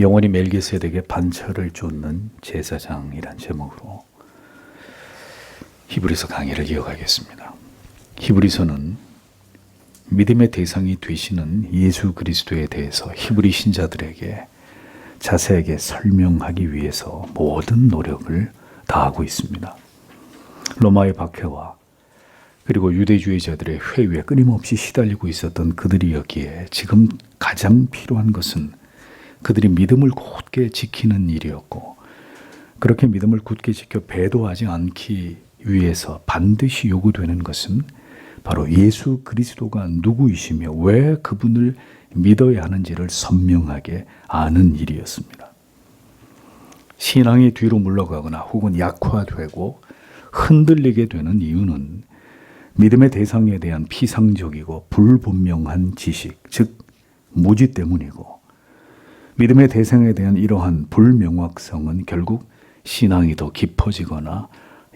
영원히 멜기세덱에게 반철을 쫓는 제사장이란 제목으로 히브리서 강의를 이어가겠습니다. 히브리서는 믿음의 대상이 되시는 예수 그리스도에 대해서 히브리 신자들에게 자세하게 설명하기 위해서 모든 노력을 다하고 있습니다. 로마의 박해와 그리고 유대주의자들의 회유에 끊임없이 시달리고 있었던 그들이었기에 지금 가장 필요한 것은 그들이 믿음을 굳게 지키는 일이었고, 그렇게 믿음을 굳게 지켜 배도하지 않기 위해서 반드시 요구되는 것은 바로 예수 그리스도가 누구이시며 왜 그분을 믿어야 하는지를 선명하게 아는 일이었습니다. 신앙이 뒤로 물러가거나 혹은 약화되고 흔들리게 되는 이유는 믿음의 대상에 대한 피상적이고 불분명한 지식, 즉 무지 때문이고, 믿음의 대상에 대한 이러한 불명확성은 결국 신앙이 더 깊어지거나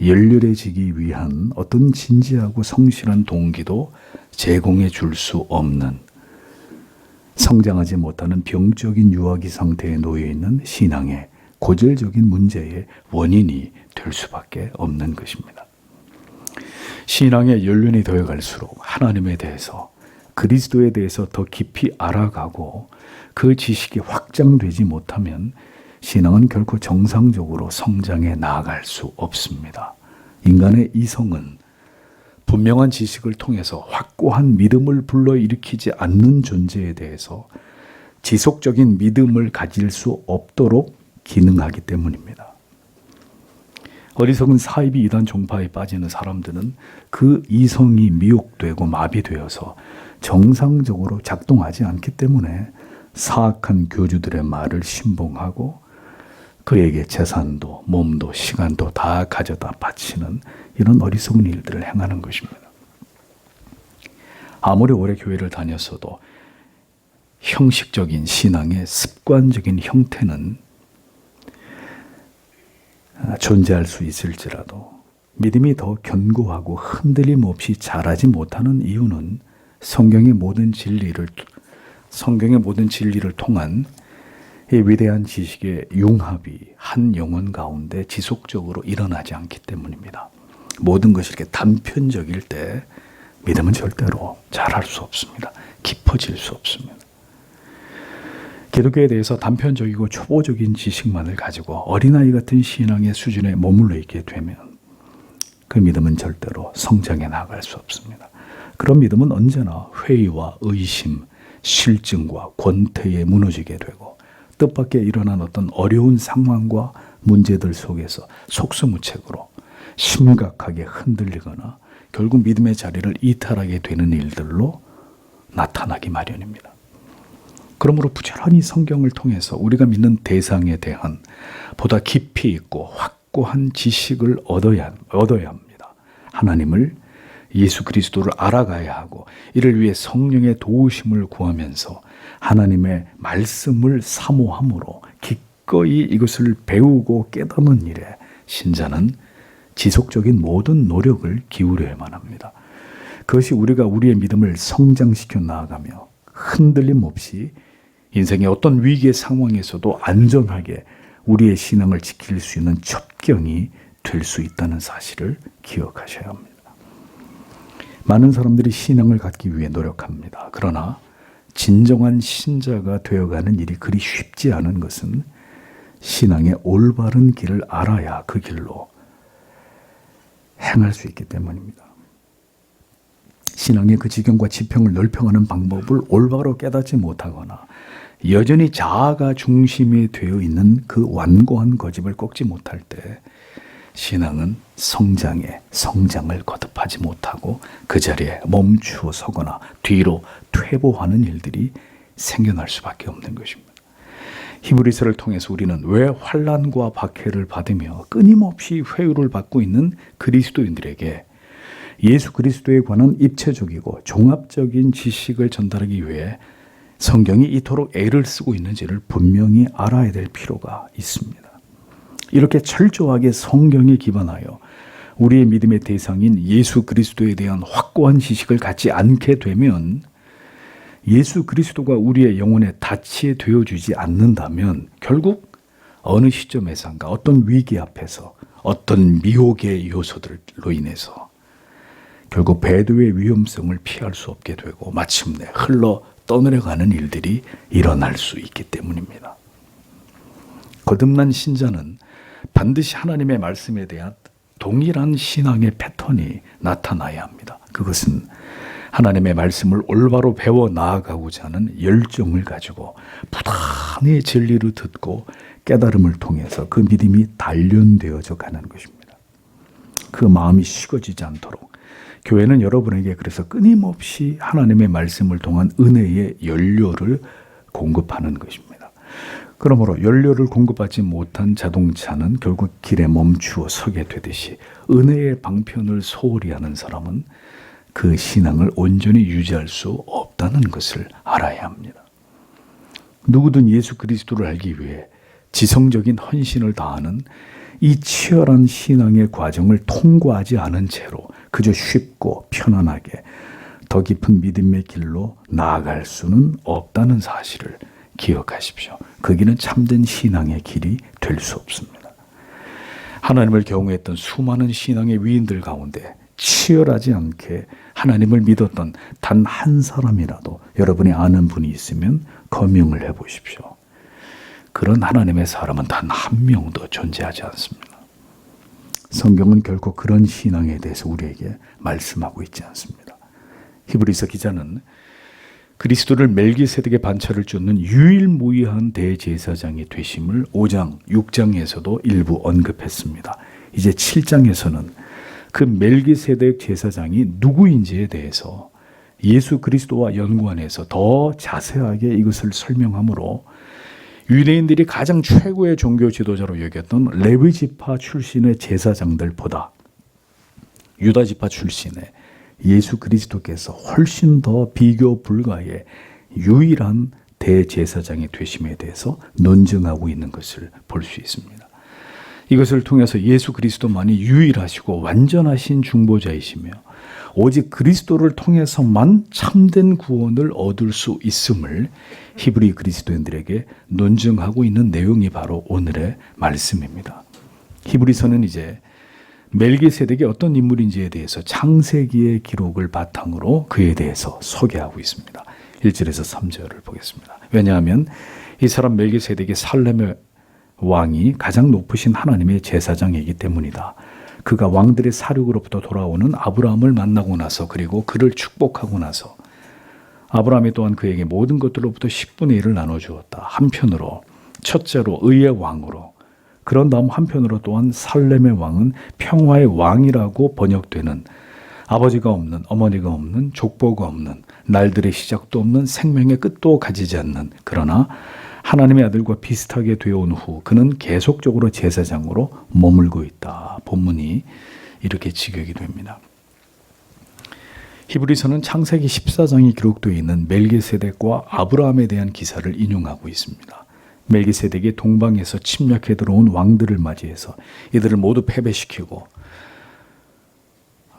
열렬해지기 위한 어떤 진지하고 성실한 동기도 제공해 줄 수 없는, 성장하지 못하는 병적인 유아기 상태에 놓여 있는 신앙의 고질적인 문제의 원인이 될 수밖에 없는 것입니다. 신앙의 연륜이 되어갈수록 하나님에 대해서, 그리스도에 대해서 더 깊이 알아가고 그 지식이 확장되지 못하면 신앙은 결코 정상적으로 성장해 나아갈 수 없습니다. 인간의 이성은 분명한 지식을 통해서 확고한 믿음을 불러일으키지 않는 존재에 대해서 지속적인 믿음을 가질 수 없도록 기능하기 때문입니다. 어리석은 사이비 이단 종파에 빠지는 사람들은 그 이성이 미혹되고 마비되어서 정상적으로 작동하지 않기 때문에 사악한 교주들의 말을 신봉하고 그에게 재산도 몸도 시간도 다 가져다 바치는 이런 어리석은 일들을 행하는 것입니다. 아무리 오래 교회를 다녔어도 형식적인 신앙의 습관적인 형태는 존재할 수 있을지라도 믿음이 더 견고하고 흔들림 없이 자라지 못하는 이유는 성경의 모든 진리를 통한 이 위대한 지식의 융합이 한 영혼 가운데 지속적으로 일어나지 않기 때문입니다. 모든 것이 이렇게 단편적일 때 믿음은 절대로 자랄 수 없습니다. 깊어질 수 없습니다. 기독교에 대해서 단편적이고 초보적인 지식만을 가지고 어린아이 같은 신앙의 수준에 머물러 있게 되면 그 믿음은 절대로 성장해 나갈 수 없습니다. 그런 믿음은 언제나 회의와 의심, 실증과 권태에 무너지게 되고 뜻밖의 일어난 어떤 어려운 상황과 문제들 속에서 속수무책으로 심각하게 흔들리거나 결국 믿음의 자리를 이탈하게 되는 일들로 나타나기 마련입니다. 그러므로 부지런히 성경을 통해서 우리가 믿는 대상에 대한 보다 깊이 있고 확고한 지식을 얻어야 합니다. 하나님을, 예수 그리스도를 알아가야 하고 이를 위해 성령의 도우심을 구하면서 하나님의 말씀을 사모함으로 기꺼이 이것을 배우고 깨닫는 일에 신자는 지속적인 모든 노력을 기울여야만 합니다. 그것이 우리가 우리의 믿음을 성장시켜 나아가며 흔들림 없이 인생의 어떤 위기의 상황에서도 안전하게 우리의 신앙을 지킬 수 있는 첩경이 될 수 있다는 사실을 기억하셔야 합니다. 많은 사람들이 신앙을 갖기 위해 노력합니다. 그러나 진정한 신자가 되어가는 일이 그리 쉽지 않은 것은 신앙의 올바른 길을 알아야 그 길로 행할 수 있기 때문입니다. 신앙의 그 지경과 지평을 넓혀가는 방법을 올바로 깨닫지 못하거나 여전히 자아가 중심이 되어 있는 그 완고한 고집을 꺾지 못할 때 신앙은 성장을 거듭하지 못하고 그 자리에 멈추어 서거나 뒤로 퇴보하는 일들이 생겨날 수밖에 없는 것입니다. 히브리서를 통해서 우리는 왜 환난과 박해를 받으며 끊임없이 회유를 받고 있는 그리스도인들에게 예수 그리스도에 관한 입체적이고 종합적인 지식을 전달하기 위해 성경이 이토록 애를 쓰고 있는지를 분명히 알아야 될 필요가 있습니다. 이렇게 철저하게 성경에 기반하여 우리의 믿음의 대상인 예수 그리스도에 대한 확고한 지식을 갖지 않게 되면 예수 그리스도가 우리의 영혼에 닻이 되어주지 않는다면 결국 어느 시점에선가 어떤 위기 앞에서 어떤 미혹의 요소들로 인해서 결국 배도의 위험성을 피할 수 없게 되고 마침내 흘러 떠내려가는 일들이 일어날 수 있기 때문입니다. 거듭난 신자는 반드시 하나님의 말씀에 대한 동일한 신앙의 패턴이 나타나야 합니다. 그것은 하나님의 말씀을 올바로 배워 나아가고자 하는 열정을 가지고 부단히 진리를 듣고 깨달음을 통해서 그 믿음이 단련되어져 가는 것입니다. 그 마음이 식어지지 않도록 교회는 여러분에게 그래서 끊임없이 하나님의 말씀을 통한 은혜의 연료를 공급하는 것입니다. 그러므로 연료를 공급받지 못한 자동차는 결국 길에 멈추어 서게 되듯이 은혜의 방편을 소홀히 하는 사람은 그 신앙을 온전히 유지할 수 없다는 것을 알아야 합니다. 누구든 예수 그리스도를 알기 위해 지성적인 헌신을 다하는 이 치열한 신앙의 과정을 통과하지 않은 채로 그저 쉽고 편안하게 더 깊은 믿음의 길로 나아갈 수는 없다는 사실을 기억하십시오. 그 길은 참된 신앙의 길이 될 수 없습니다. 하나님을 경외했던 수많은 신앙의 위인들 가운데 치열하지 않게 하나님을 믿었던 단 한 사람이라도 여러분이 아는 분이 있으면 거명을 해보십시오. 그런 하나님의 사람은 단 한 명도 존재하지 않습니다. 성경은 결코 그런 신앙에 대해서 우리에게 말씀하고 있지 않습니다. 히브리서 기자는 그리스도를 멜기세덱의 반차를 쫓는 유일무이한 대제사장이 되심을 5장, 6장에서도 일부 언급했습니다. 이제 7장에서는 그 멜기세덱 제사장이 누구인지에 대해서 예수 그리스도와 연관해서 더 자세하게 이것을 설명하므로 유대인들이 가장 최고의 종교 지도자로 여겼던 레위 지파 출신의 제사장들보다 유다 지파 출신의 예수 그리스도께서 훨씬 더 비교 불가의 유일한 대제사장이 되심에 대해서 논증하고 있는 것을 볼 수 있습니다. 이것을 통해서 예수 그리스도만이 유일하시고 완전하신 중보자이시며 오직 그리스도를 통해서만 참된 구원을 얻을 수 있음을 히브리 그리스도인들에게 논증하고 있는 내용이 바로 오늘의 말씀입니다. 히브리서는 이제 멜기세덱이 어떤 인물인지에 대해서 창세기의 기록을 바탕으로 그에 대해서 소개하고 있습니다. 1절에서 3절을 보겠습니다. 왜냐하면 이 사람 멜기세덱이 살렘의 왕이 가장 높으신 하나님의 제사장이기 때문이다. 그가 왕들의 사륙으로부터 돌아오는 아브라함을 만나고 나서 그리고 그를 축복하고 나서 아브라함이 또한 그에게 모든 것들로부터 10분의 1을 나눠주었다. 한편으로 첫째로 의의 왕으로 그런 다음 한편으로 또한 살렘의 왕은 평화의 왕이라고 번역되는 아버지가 없는 어머니가 없는 족보가 없는 날들의 시작도 없는 생명의 끝도 가지지 않는 그러나 하나님의 아들과 비슷하게 되어온 후 그는 계속적으로 제사장으로 머물고 있다. 본문이 이렇게 직역이 됩니다. 히브리서는 창세기 14장이 기록되어 있는 멜기세덱과 아브라함에 대한 기사를 인용하고 있습니다. 멜기세덱이 동방에서 침략해 들어온 왕들을 맞이해서 이들을 모두 패배시키고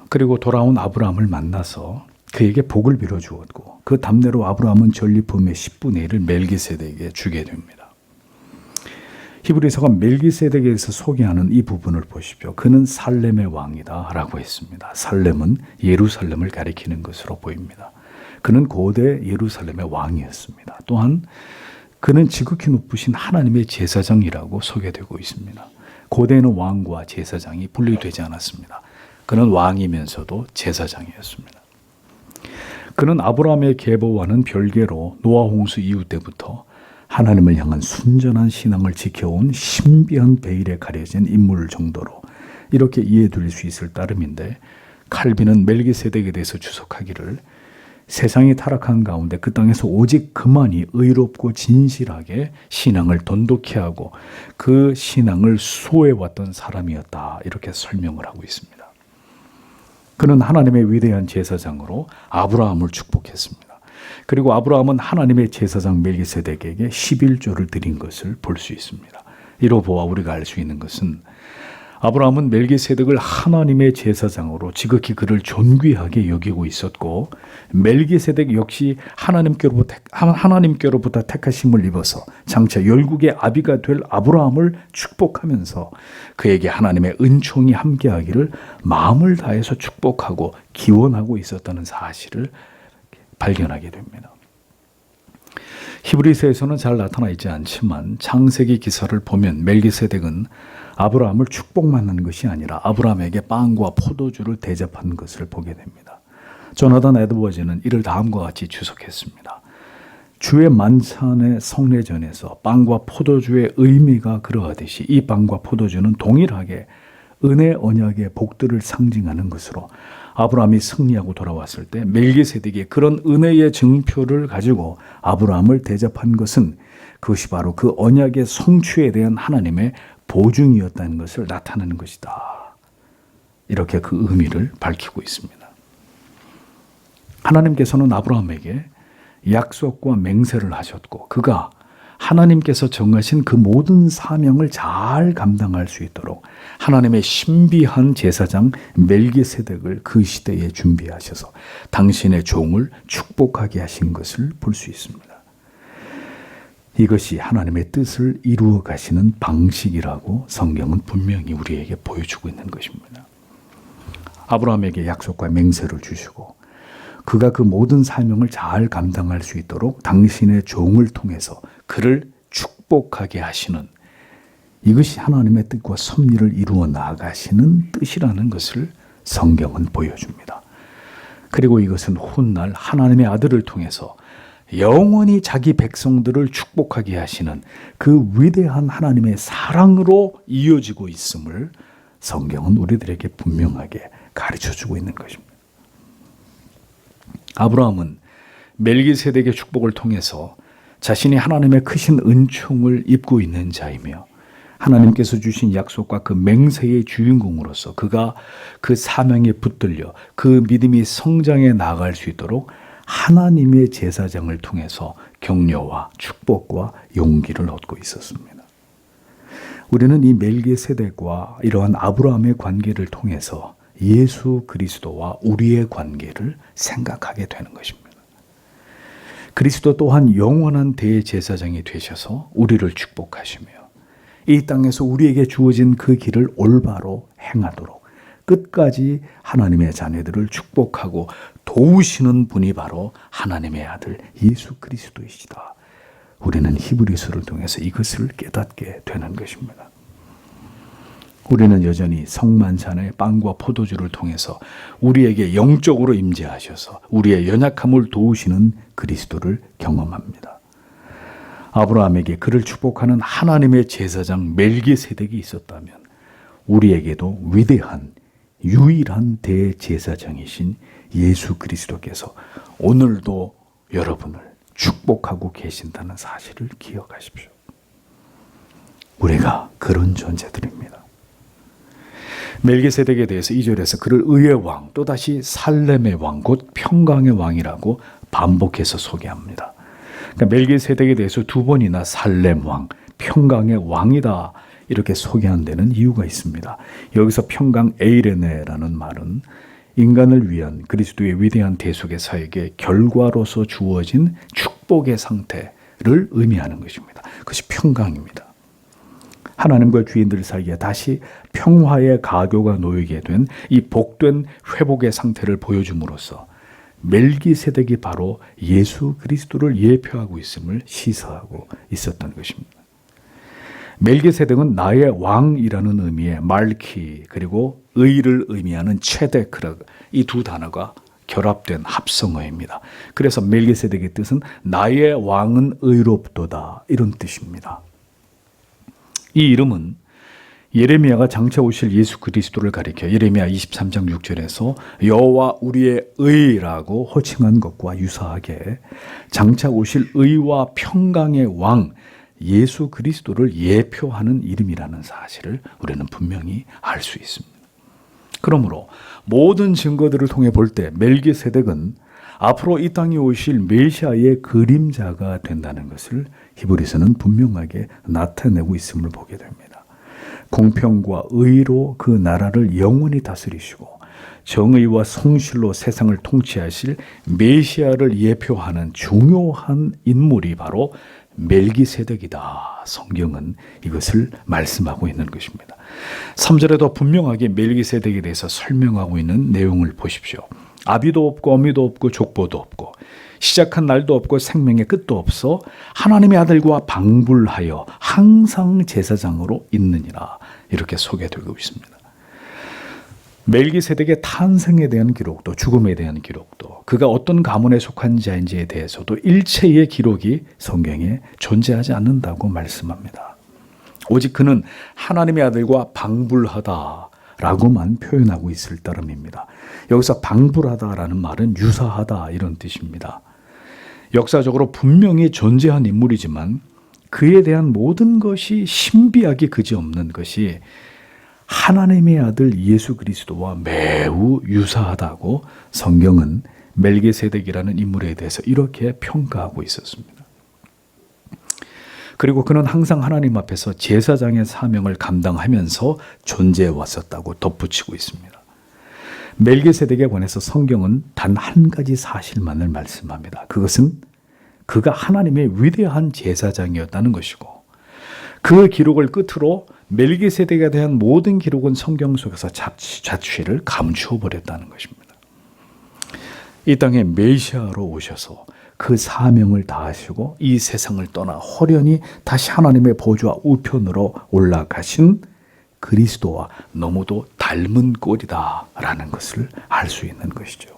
그리고 돌아온 아브라함을 만나서 그에게 복을 빌어주었고 그 답례로 아브라함은 전리품의 10분의 1을 멜기세덱에게 주게 됩니다. 히브리서가 멜기세덱에서 소개하는 이 부분을 보십시오. 그는 살렘의 왕이다 라고 했습니다. 살렘은 예루살렘을 가리키는 것으로 보입니다. 그는 고대 예루살렘의 왕이었습니다. 또한 그는 지극히 높으신 하나님의 제사장이라고 소개되고 있습니다. 고대에는 왕과 제사장이 분리되지 않았습니다. 그는 왕이면서도 제사장이었습니다. 그는 아브라함의 계보와는 별개로 노아 홍수 이후 때부터 하나님을 향한 순전한 신앙을 지켜온 신비한 베일에 가려진 인물 정도로 이렇게 이해될 수 있을 따름인데 칼빈은 멜기세덱에 대해서 주석하기를 세상이 타락한 가운데 그 땅에서 오직 그만이 의롭고 진실하게 신앙을 돈독히 하고 그 신앙을 수호해왔던 사람이었다 이렇게 설명을 하고 있습니다. 그는 하나님의 위대한 제사장으로 아브라함을 축복했습니다. 그리고 아브라함은 하나님의 제사장 멜기세덱에게 11조를 드린 것을 볼 수 있습니다. 이로 보아 우리가 알 수 있는 것은 아브라함은 멜기세덱을 하나님의 제사장으로 지극히 그를 존귀하게 여기고 있었고, 멜기세덱 역시 하나님께로부터 택하심을 입어서 장차 열국의 아비가 될 아브라함을 축복하면서 그에게 하나님의 은총이 함께하기를 마음을 다해서 축복하고 기원하고 있었다는 사실을 발견하게 됩니다. 히브리서에서는 잘 나타나 있지 않지만 창세기 기사를 보면 멜기세덱은 아브라함을 축복만 한 것이 아니라 아브라함에게 빵과 포도주를 대접한 것을 보게 됩니다. 조나단 에드워즈는 이를 다음과 같이 주석했습니다. 주의 만찬의 성례전에서 빵과 포도주의 의미가 그러하듯이 이 빵과 포도주는 동일하게 은혜 언약의 복들을 상징하는 것으로 아브라함이 승리하고 돌아왔을 때 멜기세덱이 그런 은혜의 증표를 가지고 아브라함을 대접한 것은 그것이 바로 그 언약의 성취에 대한 하나님의 보증이었다는 것을 나타내는 것이다. 이렇게 그 의미를 밝히고 있습니다. 하나님께서는 아브라함에게 약속과 맹세를 하셨고 그가 하나님께서 정하신 그 모든 사명을 잘 감당할 수 있도록 하나님의 신비한 제사장 멜기세덱을 그 시대에 준비하셔서 당신의 종을 축복하게 하신 것을 볼 수 있습니다. 이것이 하나님의 뜻을 이루어 가시는 방식이라고 성경은 분명히 우리에게 보여주고 있는 것입니다. 아브라함에게 약속과 맹세를 주시고 그가 그 모든 사명을 잘 감당할 수 있도록 당신의 종을 통해서 그를 축복하게 하시는, 이것이 하나님의 뜻과 섭리를 이루어 나가시는 뜻이라는 것을 성경은 보여줍니다. 그리고 이것은 훗날 하나님의 아들을 통해서 영원히 자기 백성들을 축복하게 하시는 그 위대한 하나님의 사랑으로 이어지고 있음을 성경은 우리들에게 분명하게 가르쳐주고 있는 것입니다. 아브라함은 멜기세덱의 축복을 통해서 자신이 하나님의 크신 은총을 입고 있는 자이며 하나님께서 주신 약속과 그 맹세의 주인공으로서 그가 그 사명에 붙들려 그 믿음이 성장해 나아갈 수 있도록 하나님의 제사장을 통해서 격려와 축복과 용기를 얻고 있었습니다. 우리는 이 멜기세덱과 이러한 아브라함의 관계를 통해서 예수 그리스도와 우리의 관계를 생각하게 되는 것입니다. 그리스도 또한 영원한 대제사장이 되셔서 우리를 축복하시며 이 땅에서 우리에게 주어진 그 길을 올바로 행하도록 끝까지 하나님의 자녀들을 축복하고 도우시는 분이 바로 하나님의 아들 예수 그리스도이시다. 우리는 히브리서를 통해서 이것을 깨닫게 되는 것입니다. 우리는 여전히 성만찬의 빵과 포도주를 통해서 우리에게 영적으로 임재하셔서 우리의 연약함을 도우시는 그리스도를 경험합니다. 아브라함에게 그를 축복하는 하나님의 제사장 멜기세덱이 있었다면 우리에게도 위대한 유일한 대제사장이신 예수 그리스도께서 오늘도 여러분을 축복하고 계신다는 사실을 기억하십시오. 우리가 그런 존재들입니다. 멜기세덱에 대해서 2절에서 그를 의의 왕, 또다시 살렘의 왕, 곧 평강의 왕이라고 반복해서 소개합니다. 그러니까 멜기세덱에 대해서 두 번이나 살렘 왕, 평강의 왕이다 이렇게 소개한 데는 이유가 있습니다. 여기서 평강 에이레네라는 말은 인간을 위한 그리스도의 위대한 대속의 사역의 결과로서 주어진 축복의 상태를 의미하는 것입니다. 그것이 평강입니다. 하나님과 주인들 사이에 다시 평화의 가교가 놓이게 된 이 복된 회복의 상태를 보여줌으로써 멜기세덱이 바로 예수 그리스도를 예표하고 있음을 시사하고 있었던 것입니다. 멜기세덱은 나의 왕이라는 의미의 말키 그리고 의를 의미하는 체데크라 이 두 단어가 결합된 합성어입니다. 그래서 멜기세덱의 뜻은 나의 왕은 의롭도다 이런 뜻입니다. 이 이름은 예레미야가 장차 오실 예수 그리스도를 가리켜 예레미야 23장 6절에서 여호와 우리의 의라고 호칭한 것과 유사하게 장차 오실 의와 평강의 왕 예수 그리스도를 예표하는 이름이라는 사실을 우리는 분명히 알 수 있습니다. 그러므로 모든 증거들을 통해 볼 때 멜기세덱은 앞으로 이 땅에 오실 메시아의 그림자가 된다는 것을 히브리서는 분명하게 나타내고 있음을 보게 됩니다. 공평과 의로 그 나라를 영원히 다스리시고 정의와 성실로 세상을 통치하실 메시아를 예표하는 중요한 인물이 바로 멜기세덱이다. 성경은 이것을 말씀하고 있는 것입니다. 3절에도 분명하게 멜기세덱에 대해서 설명하고 있는 내용을 보십시오. 아비도 없고 어미도 없고 족보도 없고 시작한 날도 없고 생명의 끝도 없어 하나님의 아들과 방불하여 항상 제사장으로 있느니라. 이렇게 소개되고 있습니다. 멜기세덱의 탄생에 대한 기록도 죽음에 대한 기록도 그가 어떤 가문에 속한 자인지에 대해서도 일체의 기록이 성경에 존재하지 않는다고 말씀합니다. 오직 그는 하나님의 아들과 방불하다라고만 표현하고 있을 따름입니다. 여기서 방불하다라는 말은 유사하다 이런 뜻입니다. 역사적으로 분명히 존재한 인물이지만 그에 대한 모든 것이 신비하기 그지없는 것이 하나님의 아들 예수 그리스도와 매우 유사하다고 성경은 멜기세덱이라는 인물에 대해서 이렇게 평가하고 있었습니다. 그리고 그는 항상 하나님 앞에서 제사장의 사명을 감당하면서 존재해 왔었다고 덧붙이고 있습니다. 멜기세덱에 관해서 성경은 단 한 가지 사실만을 말씀합니다. 그것은 그가 하나님의 위대한 제사장이었다는 것이고 그 기록을 끝으로 멜기세덱에 대한 모든 기록은 성경 속에서 자취를 감추어 버렸다는 것입니다. 이 땅에 메시아로 오셔서 그 사명을 다하시고 이 세상을 떠나 호련히 다시 하나님의 보좌 우편으로 올라가신 그리스도와 너무도 닮은 꼴이다라는 것을 알 수 있는 것이죠.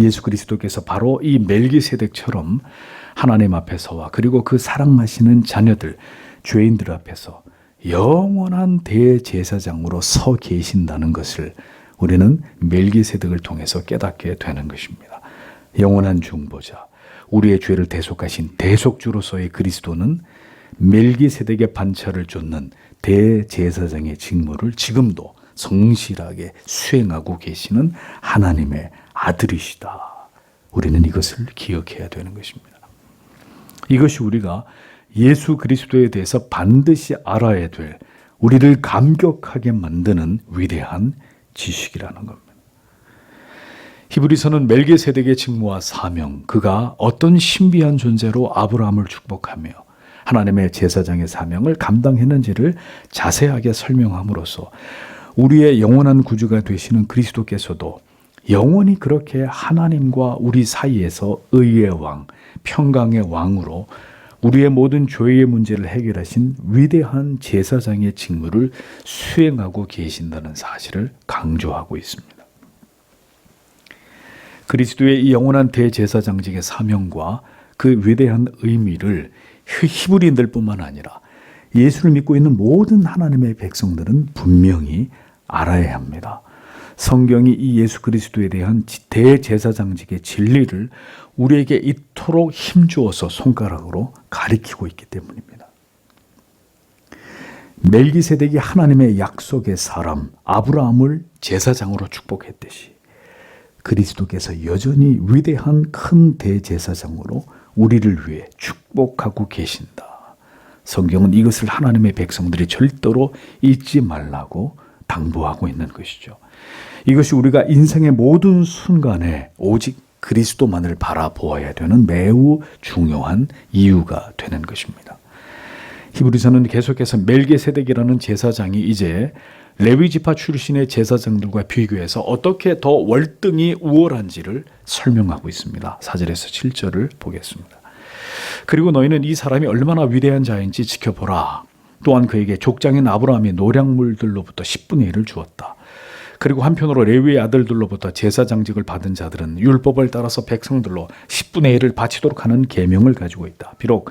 예수 그리스도께서 바로 이 멜기세덱처럼 하나님 앞에서와 그리고 그 사랑하시는 자녀들, 죄인들 앞에서 영원한 대제사장으로 서 계신다는 것을 우리는 멜기세덱을 통해서 깨닫게 되는 것입니다. 영원한 중보자, 우리의 죄를 대속하신 대속주로서의 그리스도는 멜기세덱의 반차를 쫓는 대제사장의 직무를 지금도 성실하게 수행하고 계시는 하나님의 아들이시다. 우리는 이것을 기억해야 되는 것입니다. 이것이 우리가 예수 그리스도에 대해서 반드시 알아야 될 우리를 감격하게 만드는 위대한 지식이라는 겁니다. 히브리서는 멜기세덱의 직무와 사명, 그가 어떤 신비한 존재로 아브라함을 축복하며 하나님의 제사장의 사명을 감당했는지를 자세하게 설명함으로써 우리의 영원한 구주가 되시는 그리스도께서도 영원히 그렇게 하나님과 우리 사이에서 의의 왕, 평강의 왕으로 우리의 모든 죄의 문제를 해결하신 위대한 제사장의 직무를 수행하고 계신다는 사실을 강조하고 있습니다. 그리스도의 이 영원한 대제사장직의 사명과 그 위대한 의미를 히브리인들뿐만 아니라 예수를 믿고 있는 모든 하나님의 백성들은 분명히 알아야 합니다. 성경이 이 예수 그리스도에 대한 대제사장직의 진리를 우리에게 이토록 힘주어서 손가락으로 가리키고 있기 때문입니다. 멜기세덱이 하나님의 약속의 사람 아브라함을 제사장으로 축복했듯이 그리스도께서 여전히 위대한 큰 대제사장으로 우리를 위해 축복하고 계신다. 성경은 이것을 하나님의 백성들이 절대로 잊지 말라고 당부하고 있는 것이죠. 이것이 우리가 인생의 모든 순간에 오직 그리스도만을 바라보아야 되는 매우 중요한 이유가 되는 것입니다. 히브리서는 계속해서 멜기세덱이라는 제사장이 이제 레위 지파 출신의 제사장들과 비교해서 어떻게 더 월등히 우월한지를 설명하고 있습니다. 4절에서 7절을 보겠습니다. 그리고 너희는 이 사람이 얼마나 위대한 자인지 지켜보라. 또한 그에게 족장인 아브라함의 노량물들로부터 10분의 1을 주었다. 그리고 한편으로 레위의 아들들로부터 제사장직을 받은 자들은 율법을 따라서 백성들로 10분의 1을 바치도록 하는 계명을 가지고 있다. 비록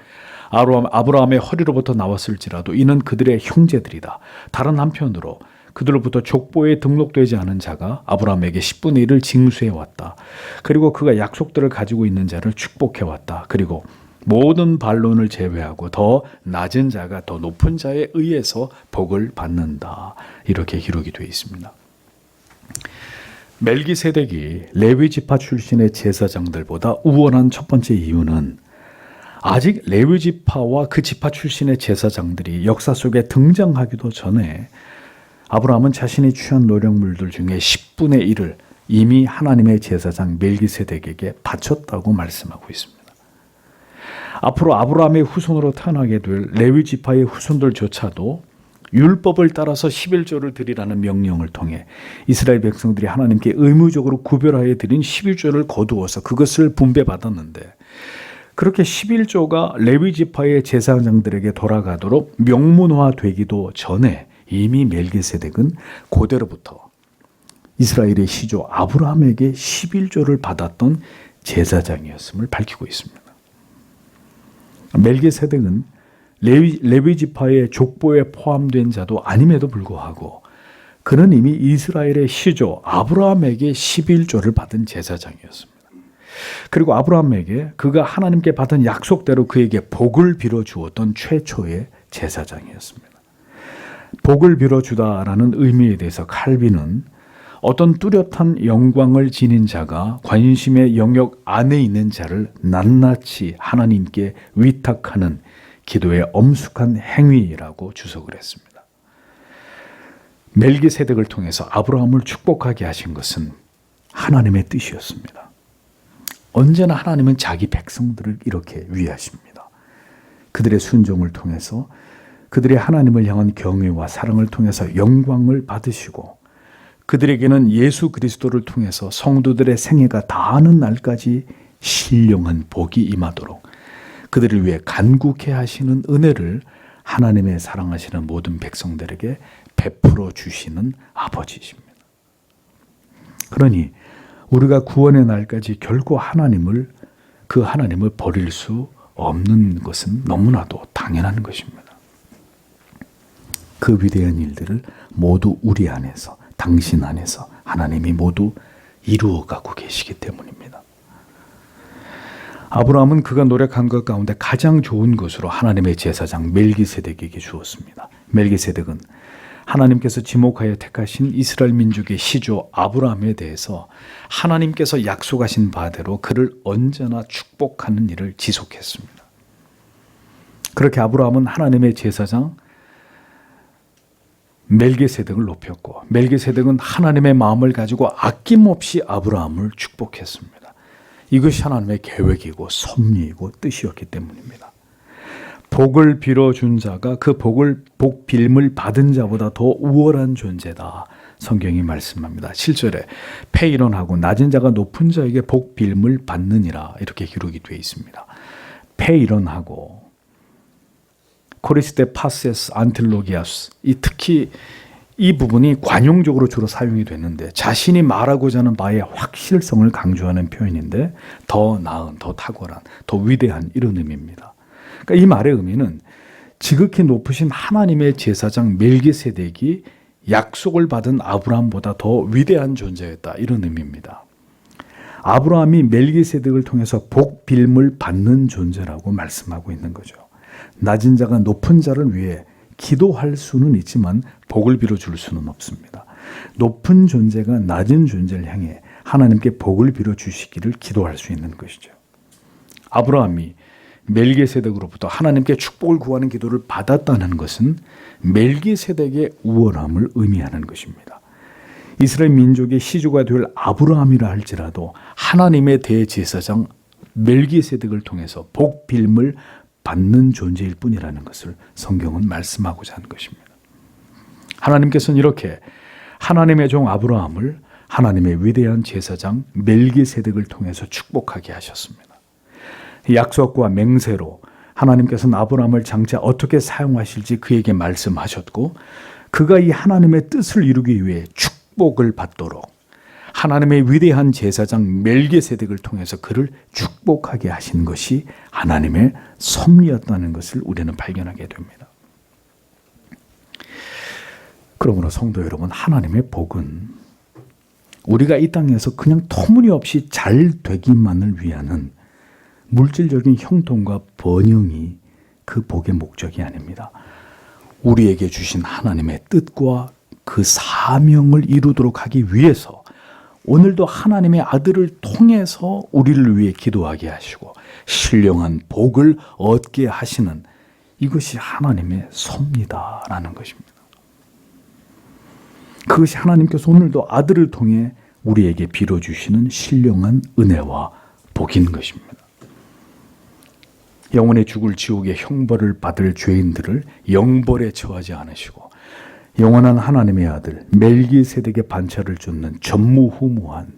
아브라함의 허리로부터 나왔을지라도 이는 그들의 형제들이다. 다른 한편으로 그들로부터 족보에 등록되지 않은 자가 아브라함에게 10분의 1을 징수해왔다. 그리고 그가 약속들을 가지고 있는 자를 축복해왔다. 그리고 모든 반론을 제외하고 더 낮은 자가 더 높은 자에 의해서 복을 받는다. 이렇게 기록이 되어 있습니다. 멜기세덱이 레위 지파 출신의 제사장들보다 우월한 첫 번째 이유는 아직 레위 지파와 그 지파 출신의 제사장들이 역사 속에 등장하기도 전에 아브라함은 자신이 취한 노력물들 중에 10분의 1을 이미 하나님의 제사장 멜기세덱에게 바쳤다고 말씀하고 있습니다. 앞으로 아브라함의 후손으로 태어나게 될 레위 지파의 후손들조차도 율법을 따라서 11조를 드리라는 명령을 통해 이스라엘 백성들이 하나님께 의무적으로 구별하여 드린 11조를 거두어서 그것을 분배받았는데, 그렇게 11조가 레위 지파의 제사장들에게 돌아가도록 명문화되기도 전에 이미 멜기세덱은 고대로부터 이스라엘의 시조 아브라함에게 11조를 받았던 제사장이었음을 밝히고 있습니다. 멜기세덱은 레위 지파의 족보에 포함된 자도 아님에도 불구하고 그는 이미 이스라엘의 시조 아브라함에게 11조를 받은 제사장이었습니다. 그리고 아브라함에게 그가 하나님께 받은 약속대로 그에게 복을 빌어 주었던 최초의 제사장이었습니다. 복을 빌어 주다라는 의미에 대해서 칼빈은 어떤 뚜렷한 영광을 지닌 자가 관심의 영역 안에 있는 자를 낱낱이 하나님께 위탁하는 기도의 엄숙한 행위라고 주석을 했습니다. 멜기세덱을 통해서 아브라함을 축복하게 하신 것은 하나님의 뜻이었습니다. 언제나 하나님은 자기 백성들을 이렇게 위하십니다. 그들의 순종을 통해서 그들의 하나님을 향한 경외와 사랑을 통해서 영광을 받으시고, 그들에게는 예수 그리스도를 통해서 성도들의 생애가 다하는 날까지 신령한 복이 임하도록 그들을 위해 간구케 하시는 은혜를 하나님의 사랑하시는 모든 백성들에게 베풀어 주시는 아버지십니다. 그러니 우리가 구원의 날까지 결코 그 하나님을 버릴 수 없는 것은 너무나도 당연한 것입니다. 그 위대한 일들을 모두 우리 안에서, 당신 안에서 하나님이 모두 이루어가고 계시기 때문입니다. 아브라함은 그가 노력한 것 가운데 가장 좋은 것으로 하나님의 제사장 멜기세덱에게 주었습니다. 멜기세덱은 하나님께서 지목하여 택하신 이스라엘 민족의 시조 아브라함에 대해서 하나님께서 약속하신 바대로 그를 언제나 축복하는 일을 지속했습니다. 그렇게 아브라함은 하나님의 제사장 멜기세덱을 높였고, 멜기세덱은 하나님의 마음을 가지고 아낌없이 아브라함을 축복했습니다. 이것이 하나님의 계획이고 섭리이고 뜻이었기 때문입니다. 복을 빌어준 자가 그 복 빌음을 받은 자보다 더 우월한 존재다, 성경이 말씀합니다. 7절에 패일원하고 낮은 자가 높은 자에게 복 빌음을 받느니라, 이렇게 기록이 되어 있습니다. 패일원하고 코리스테 파세스 안틸로기아스, 특히 이 부분이 관용적으로 주로 사용이 됐는데 자신이 말하고자 하는 바의 확실성을 강조하는 표현인데, 더 나은, 더 탁월한, 더 위대한, 이런 의미입니다. 그러니까 이 말의 의미는 지극히 높으신 하나님의 제사장 멜기세덱이 약속을 받은 아브라함보다 더 위대한 존재였다, 이런 의미입니다. 아브라함이 멜기세덱을 통해서 복 빌음을 받는 존재라고 말씀하고 있는 거죠. 낮은 자가 높은 자를 위해 기도할 수는 있지만 복을 빌어줄 수는 없습니다. 높은 존재가 낮은 존재를 향해 하나님께 복을 빌어주시기를 기도할 수 있는 것이죠. 아브라함이 멜기세덱으로부터 하나님께 축복을 구하는 기도를 받았다는 것은 멜기세덱의 우월함을 의미하는 것입니다. 이스라엘 민족의 시조가 될 아브라함이라 할지라도 하나님의 대제사장 멜기세덱을 통해서 복 빌음을 받는 존재일 뿐이라는 것을 성경은 말씀하고자 하는 것입니다. 하나님께서는 이렇게 하나님의 종 아브라함을 하나님의 위대한 제사장 멜기세덱을 통해서 축복하게 하셨습니다. 약속과 맹세로 하나님께서는 아브라함을 장차 어떻게 사용하실지 그에게 말씀하셨고, 그가 이 하나님의 뜻을 이루기 위해 축복을 받도록 하나님의 위대한 제사장 멜기세덱을 통해서 그를 축복하게 하신 것이 하나님의 섭리였다는 것을 우리는 발견하게 됩니다. 그러므로 성도 여러분, 하나님의 복은 우리가 이 땅에서 그냥 터무니없이 잘 되기만을 위하는 물질적인 형통과 번영이 그 복의 목적이 아닙니다. 우리에게 주신 하나님의 뜻과 그 사명을 이루도록 하기 위해서 오늘도 하나님의 아들을 통해서 우리를 위해 기도하게 하시고 신령한 복을 얻게 하시는 이것이 하나님의 섭니다라는 것입니다. 그것이 하나님께서 오늘도 아들을 통해 우리에게 빌어주시는 신령한 은혜와 복인 것입니다. 영원의 죽을 지옥의 형벌을 받을 죄인들을 영벌에 처하지 않으시고 영원한 하나님의 아들 멜기세덱의 반차를 쫓는 전무후무한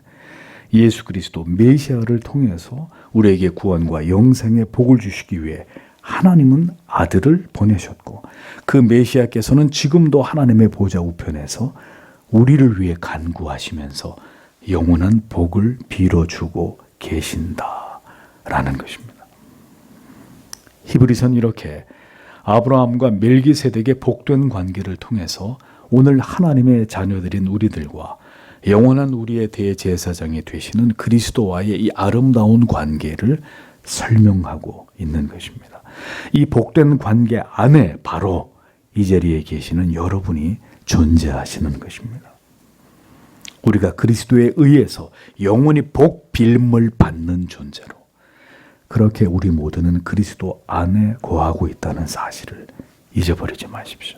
예수 그리스도 메시아를 통해서 우리에게 구원과 영생의 복을 주시기 위해 하나님은 아들을 보내셨고 그 메시아께서는 지금도 하나님의 보좌 우편에서 우리를 위해 간구하시면서 영원한 복을 빌어주고 계신다라는 것입니다. 히브리서는 이렇게 아브라함과 멜기세덱의 복된 관계를 통해서 오늘 하나님의 자녀들인 우리들과 영원한 우리의 대제사장이 되시는 그리스도와의 이 아름다운 관계를 설명하고 있는 것입니다. 이 복된 관계 안에 바로 이 자리에 계시는 여러분이 존재하시는 것입니다. 우리가 그리스도에 의해서 영원히 복 빌물 받는 존재로 그렇게 우리 모두는 그리스도 안에 거하고 있다는 사실을 잊어버리지 마십시오.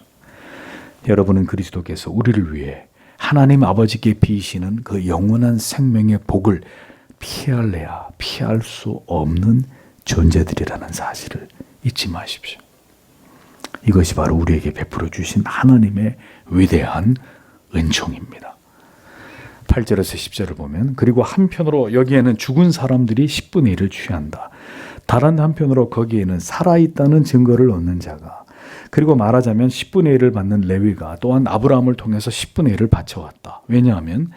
여러분은 그리스도께서 우리를 위해 하나님 아버지께 비시는 그 영원한 생명의 복을 피할래야 피할 수 없는 존재들이라는 사실을 잊지 마십시오. 이것이 바로 우리에게 베풀어 주신 하나님의 위대한 은총입니다. 8절에서 10절을 보면 그리고 한편으로 여기에는 죽은 사람들이 10분의 1을 취한다. 다른 한편으로 거기에는 살아있다는 증거를 얻는 자가 그리고 말하자면 10분의 1을 받는 레위가 또한 아브라함을 통해서 10분의 1을 바쳐왔다. 왜냐하면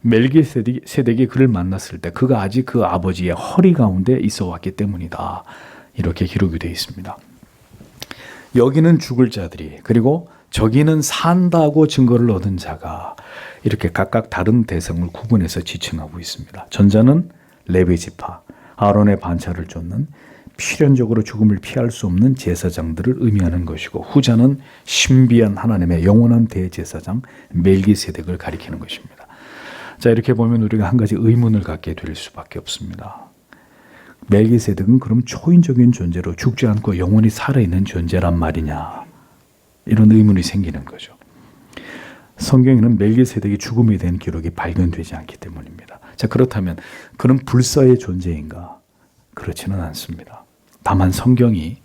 멜기세덱이 그를 만났을 때 그가 아직 그 아버지의 허리 가운데 있어 왔기 때문이다. 이렇게 기록이 되어 있습니다. 여기는 죽을 자들이 그리고 저기는 산다고 증거를 얻은 자가 이렇게 각각 다른 대상을 구분해서 지칭하고 있습니다. 전자는 레위 지파, 아론의 반차를 쫓는 필연적으로 죽음을 피할 수 없는 제사장들을 의미하는 것이고 후자는 신비한 하나님의 영원한 대제사장 멜기세덱을 가리키는 것입니다. 자, 이렇게 보면 우리가 한 가지 의문을 갖게 될 수밖에 없습니다. 멜기세덱은 그럼 초인적인 존재로 죽지 않고 영원히 살아있는 존재란 말이냐? 이런 의문이 생기는 거죠. 성경에는 멜기세덱이 죽음에 대한 기록이 발견되지 않기 때문입니다. 자, 그렇다면 그는 불사의 존재인가? 그렇지는 않습니다. 다만 성경이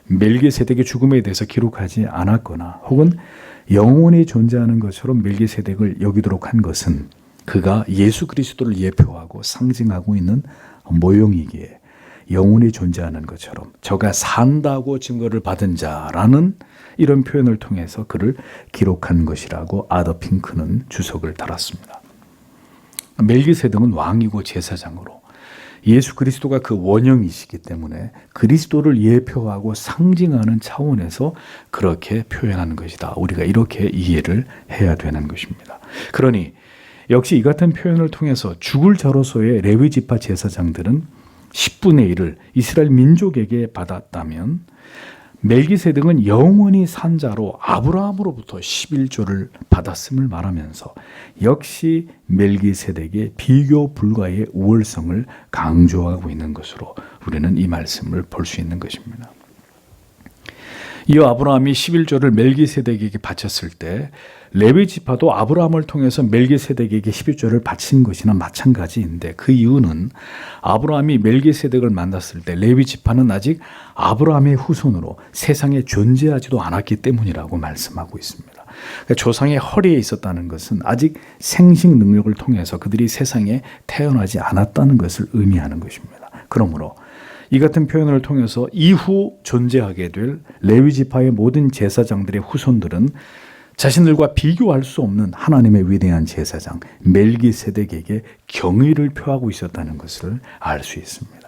멜기세덱의 죽음에 대해서 기록하지 않았거나 혹은 영원히 존재하는 것처럼 멜기세덱을 여기도록 한 것은 그가 예수 그리스도를 예표하고 상징하고 있는 모형이기에 영원히 존재하는 것처럼 저가 산다고 증거를 받은 자라는 이런 표현을 통해서 그를 기록한 것이라고 아더 핑크는 주석을 달았습니다. 멜기세덱은 왕이고 제사장으로 예수 그리스도가 그 원형이시기 때문에 그리스도를 예표하고 상징하는 차원에서 그렇게 표현하는 것이다. 우리가 이렇게 이해를 해야 되는 것입니다. 그러니 역시 이 같은 표현을 통해서 죽을 자로서의 레위 지파 제사장들은 10분의 1을 이스라엘 민족에게 받았다면 멜기세덱은 영원히 산 자로 아브라함으로부터 11조를 받았음을 말하면서 역시 멜기세덱의 비교 불가의 우월성을 강조하고 있는 것으로 우리는 이 말씀을 볼 수 있는 것입니다. 이어 아브라함이 11조를 멜기세덱에게 바쳤을 때 레위 지파도 아브라함을 통해서 멜기세덱에게 11조를 바친 것이나 마찬가지인데 그 이유는 아브라함이 멜기세덱을 만났을 때 레위 지파는 아직 아브라함의 후손으로 세상에 존재하지도 않았기 때문이라고 말씀하고 있습니다. 그러니까 조상의 허리에 있었다는 것은 아직 생식 능력을 통해서 그들이 세상에 태어나지 않았다는 것을 의미하는 것입니다. 그러므로 이 같은 표현을 통해서 이후 존재하게 될 레위 지파의 모든 제사장들의 후손들은 자신들과 비교할 수 없는 하나님의 위대한 제사장 멜기세덱에게 경의를 표하고 있었다는 것을 알 수 있습니다.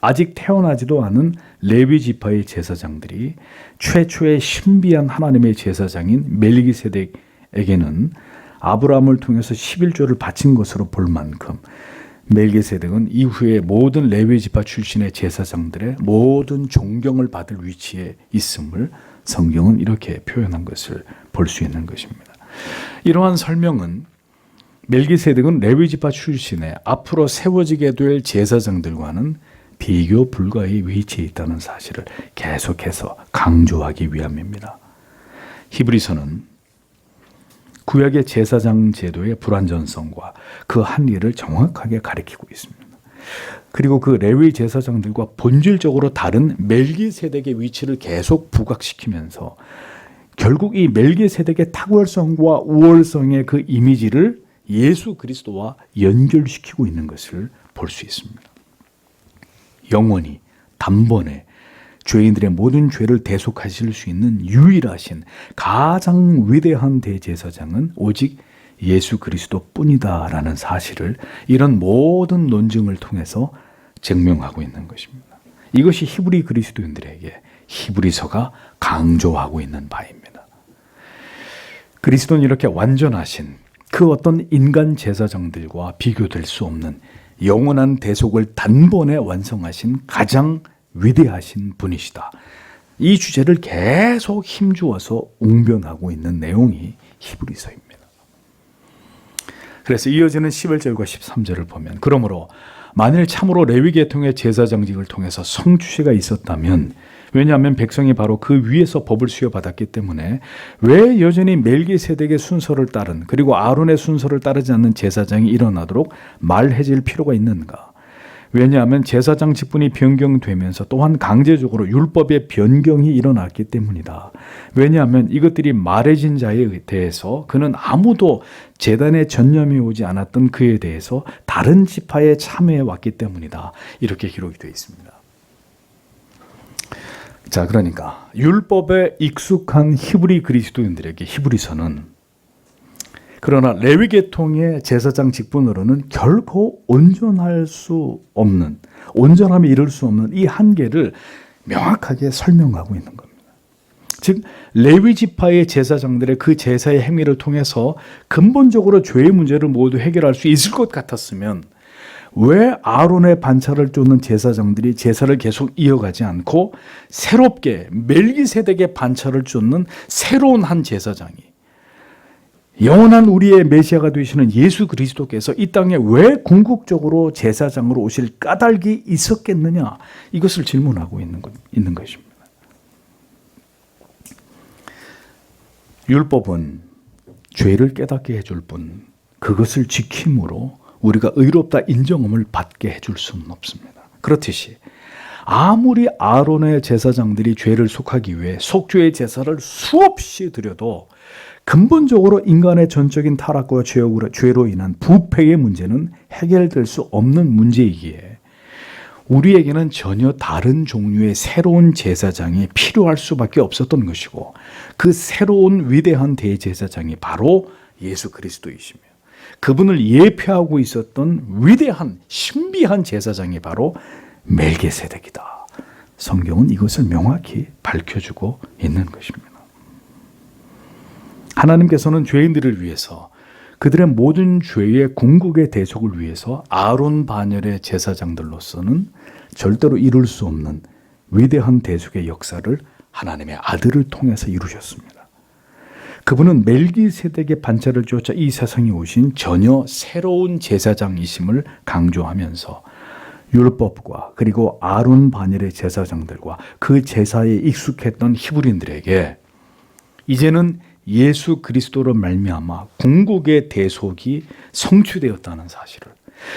아직 태어나지도 않은 레위 지파의 제사장들이 최초의 신비한 하나님의 제사장인 멜기세덱에게는 아브라함을 통해서 11조를 바친 것으로 볼 만큼 멜기세덱은 이후에 모든 레위 지파 출신의 제사장들의 모든 존경을 받을 위치에 있음을 성경은 이렇게 표현한 것을 볼 수 있는 것입니다. 이러한 설명은 멜기세덱은 레위 지파 출신의 앞으로 세워지게 될 제사장들과는 비교 불가의 위치에 있다는 사실을 계속해서 강조하기 위함입니다. 히브리서는 구약의 제사장 제도의 불완전성과 그 한리를 정확하게 가리키고 있습니다. 그리고 그 레위 제사장들과 본질적으로 다른 멜기세덱의 위치를 계속 부각시키면서 결국 이 멜기세덱의 탁월성과 우월성의 그 이미지를 예수 그리스도와 연결시키고 있는 것을 볼 수 있습니다. 영원히 단번에 죄인들의 모든 죄를 대속하실 수 있는 유일하신 가장 위대한 대제사장은 오직 예수 그리스도뿐이다라는 사실을 이런 모든 논증을 통해서 증명하고 있는 것입니다. 이것이 히브리 그리스도인들에게 히브리서가 강조하고 있는 바입니다. 그리스도는 이렇게 완전하신 그 어떤 인간 제사장들과 비교될 수 없는 영원한 대속을 단번에 완성하신 가장 위대하신 분이시다. 이 주제를 계속 힘주어서 웅변하고 있는 내용이 히브리서입니다. 그래서 이어지는 11절과 13절을 보면 그러므로 만일 참으로 레위 계통의 제사장직을 통해서 성취가 있었다면 왜냐하면 백성이 바로 그 위에서 법을 수여받았기 때문에 왜 여전히 멜기세덱의 순서를 따른 그리고 아론의 순서를 따르지 않는 제사장이 일어나도록 말해질 필요가 있는가? 왜냐하면 제사장 직분이 변경되면서 또한 강제적으로 율법의 변경이 일어났기 때문이다. 왜냐하면 이것들이 말해진 자에 대해서 그는 아무도 제단에 전념이 오지 않았던 그에 대해서 다른 지파에 참여해 왔기 때문이다. 이렇게 기록이 되어 있습니다. 자, 그러니까 율법에 익숙한 히브리 그리스도인들에게 히브리서는 그러나 레위 계통의 제사장 직분으로는 결코 온전할 수 없는, 온전함에 이를 수 없는 이 한계를 명확하게 설명하고 있는 겁니다. 즉 레위 지파의 제사장들의 그 제사의 행위를 통해서 근본적으로 죄의 문제를 모두 해결할 수 있을 것 같았으면 왜 아론의 반차를 쫓는 제사장들이 제사를 계속 이어가지 않고 새롭게 멜기세덱의 반차를 쫓는 새로운 한 제사장이 영원한 우리의 메시아가 되시는 예수 그리스도께서 이 땅에 왜 궁극적으로 제사장으로 오실 까닭이 있었겠느냐, 이것을 질문하고 있는 것입니다. 율법은 죄를 깨닫게 해줄 뿐 그것을 지킴으로 우리가 의롭다 인정함을 받게 해줄 수는 없습니다. 그렇듯이 아무리 아론의 제사장들이 죄를 속하기 위해 속죄의 제사를 수없이 드려도 근본적으로 인간의 전적인 타락과 죄로 인한 부패의 문제는 해결될 수 없는 문제이기에 우리에게는 전혀 다른 종류의 새로운 제사장이 필요할 수밖에 없었던 것이고 그 새로운 위대한 대제사장이 바로 예수 그리스도이시며 그분을 예표하고 있었던 위대한 신비한 제사장이 바로 멜기세덱이다. 성경은 이것을 명확히 밝혀주고 있는 것입니다. 하나님께서는 죄인들을 위해서 그들의 모든 죄의 궁극의 대속을 위해서 아론 반열의 제사장들로서는 절대로 이룰 수 없는 위대한 대속의 역사를 하나님의 아들을 통해서 이루셨습니다. 그분은 멜기세덱의 반차를 쫓아 이 세상에 오신 전혀 새로운 제사장이심을 강조하면서 율법과 그리고 아론 반열의 제사장들과 그 제사에 익숙했던 히브리인들에게 이제는 예수 그리스도로 말미암아 궁극의 대속이 성취되었다는 사실을,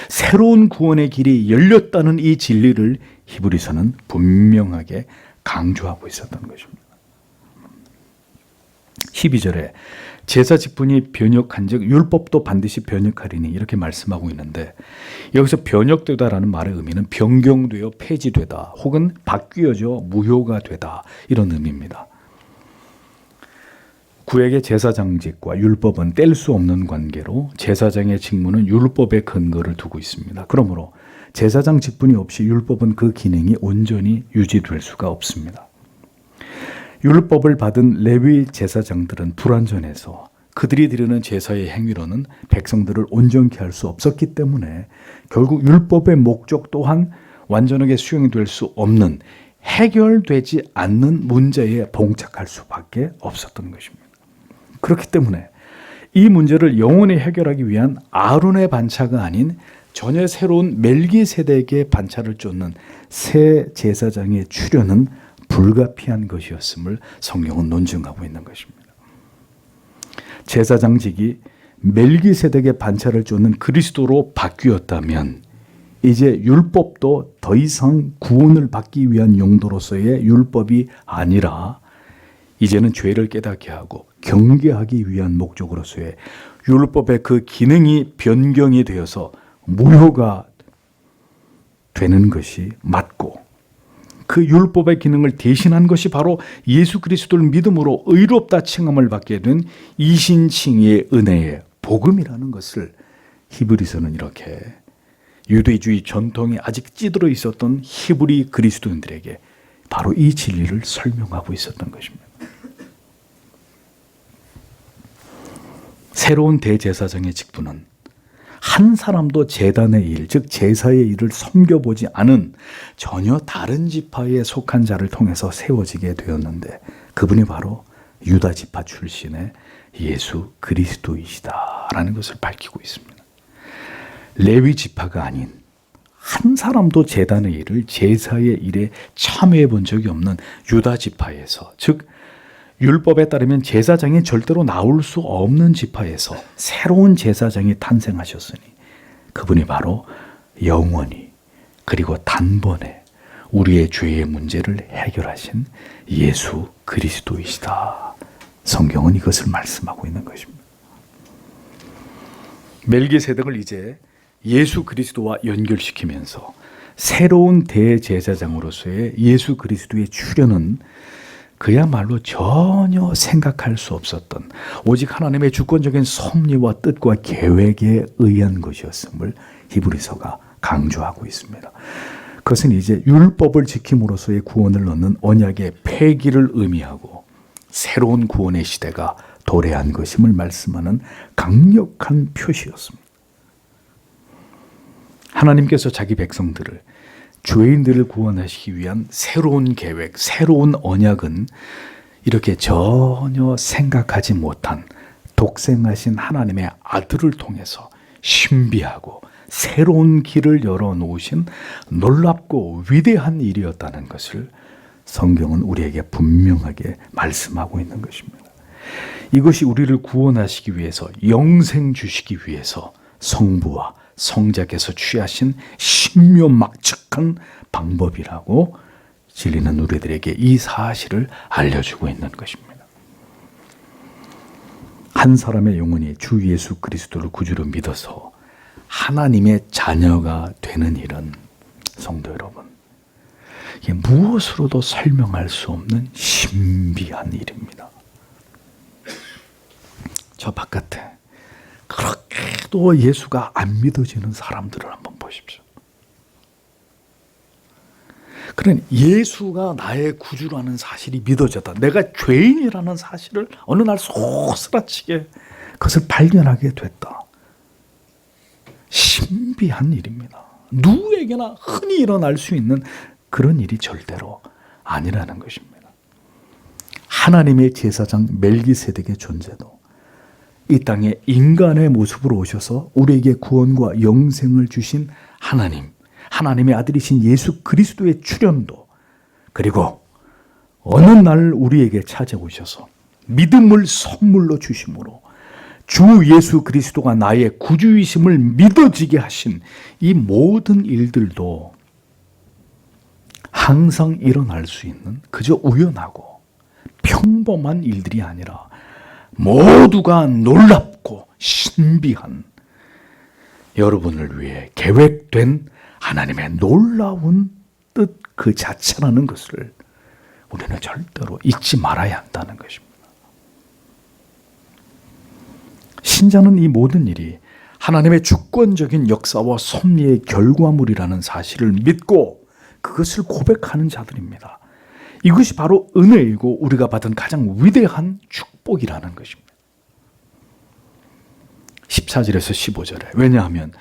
새로운 구원의 길이 열렸다는 이 진리를 히브리서는 분명하게 강조하고 있었던 것입니다. 12절에 제사 직분이 변역한즉 율법도 반드시 변역하리니 이렇게 말씀하고 있는데 여기서 변역되다라는 말의 의미는 변경되어 폐지되다 혹은 바뀌어져 무효가 되다 이런 의미입니다. 구약의 제사장직과 율법은 뗄 수 없는 관계로 제사장의 직무는 율법의 근거를 두고 있습니다. 그러므로 제사장 직분이 없이 율법은 그 기능이 온전히 유지될 수가 없습니다. 율법을 받은 레위 제사장들은 불완전해서 그들이 드리는 제사의 행위로는 백성들을 온전케 할 수 없었기 때문에 결국 율법의 목적 또한 완전하게 수용될 수 없는 해결되지 않는 문제에 봉착할 수밖에 없었던 것입니다. 그렇기 때문에 이 문제를 영원히 해결하기 위한 아론의 반차가 아닌 전혀 새로운 멜기세덱의 반차를 쫓는 새 제사장의 출현은 불가피한 것이었음을 성경은 논증하고 있는 것입니다. 제사장직이 멜기세덱의 반차를 쫓는 그리스도로 바뀌었다면 이제 율법도 더 이상 구원을 받기 위한 용도로서의 율법이 아니라 이제는 죄를 깨닫게 하고 경계하기 위한 목적으로서의 율법의 그 기능이 변경이 되어서 무효가 되는 것이 맞고, 그 율법의 기능을 대신한 것이 바로 예수 그리스도를 믿음으로 의롭다 칭함을 받게 된 이신칭의 은혜의 복음이라는 것을 히브리서는 이렇게 유대주의 전통이 아직 찌들어 있었던 히브리 그리스도인들에게 바로 이 진리를 설명하고 있었던 것입니다. 새로운 대제사장의 직분은 한 사람도 제단의 일, 즉 제사의 일을 섬겨보지 않은 전혀 다른 지파에 속한 자를 통해서 세워지게 되었는데, 그분이 바로 유다 지파 출신의 예수 그리스도이시다라는 것을 밝히고 있습니다. 레위 지파가 아닌 한 사람도 제단의 일을, 제사의 일에 참여해 본 적이 없는 유다 지파에서, 즉 율법에 따르면 제사장이 절대로 나올 수 없는 지파에서 새로운 제사장이 탄생하셨으니 그분이 바로 영원히 그리고 단번에 우리의 죄의 문제를 해결하신 예수 그리스도이시다. 성경은 이것을 말씀하고 있는 것입니다. 멜기세덱을 이제 예수 그리스도와 연결시키면서 새로운 대제사장으로서의 예수 그리스도의 출현은 그야말로 전혀 생각할 수 없었던 오직 하나님의 주권적인 섭리와 뜻과 계획에 의한 것이었음을 히브리서가 강조하고 있습니다. 그것은 이제 율법을 지킴으로써의 구원을 얻는 언약의 폐기를 의미하고 새로운 구원의 시대가 도래한 것임을 말씀하는 강력한 표시였습니다. 하나님께서 자기 백성들을, 죄인들을 구원하시기 위한 새로운 계획, 새로운 언약은 이렇게 전혀 생각하지 못한 독생하신 하나님의 아들을 통해서 신비하고 새로운 길을 열어놓으신 놀랍고 위대한 일이었다는 것을 성경은 우리에게 분명하게 말씀하고 있는 것입니다. 이것이 우리를 구원하시기 위해서, 영생 주시기 위해서 성부와 성자께서 취하신 신묘막측한 방법이라고 진리는 우리들에게 이 사실을 알려주고 있는 것입니다. 한 사람의 영혼이 주 예수 그리스도를 구주로 믿어서 하나님의 자녀가 되는 일은, 성도 여러분, 이게 무엇으로도 설명할 수 없는 신비한 일입니다. 저 바깥에 그렇게도 예수가 안 믿어지는 사람들을 한번 보십시오. 그러니 예수가 나의 구주라는 사실이 믿어졌다, 내가 죄인이라는 사실을 어느 날 소스라치게 그것을 발견하게 됐다. 신비한 일입니다. 누구에게나 흔히 일어날 수 있는 그런 일이 절대로 아니라는 것입니다. 하나님의 제사장 멜기세덱의 존재도 이 땅에 인간의 모습으로 오셔서 우리에게 구원과 영생을 주신 하나님, 하나님의 아들이신 예수 그리스도의 출현도, 그리고 어느 날 우리에게 찾아오셔서 믿음을 선물로 주심으로 주 예수 그리스도가 나의 구주이심을 믿어지게 하신 이 모든 일들도 항상 일어날 수 있는 그저 우연하고 평범한 일들이 아니라 모두가 놀랍고 신비한, 여러분을 위해 계획된 하나님의 놀라운 뜻 그 자체라는 것을 우리는 절대로 잊지 말아야 한다는 것입니다. 신자는 이 모든 일이 하나님의 주권적인 역사와 섭리의 결과물이라는 사실을 믿고 그것을 고백하는 자들입니다. 이것이 바로 은혜이고 우리가 받은 가장 위대한 축복이라는 것입니다. 14절에서 15절에, 왜냐하면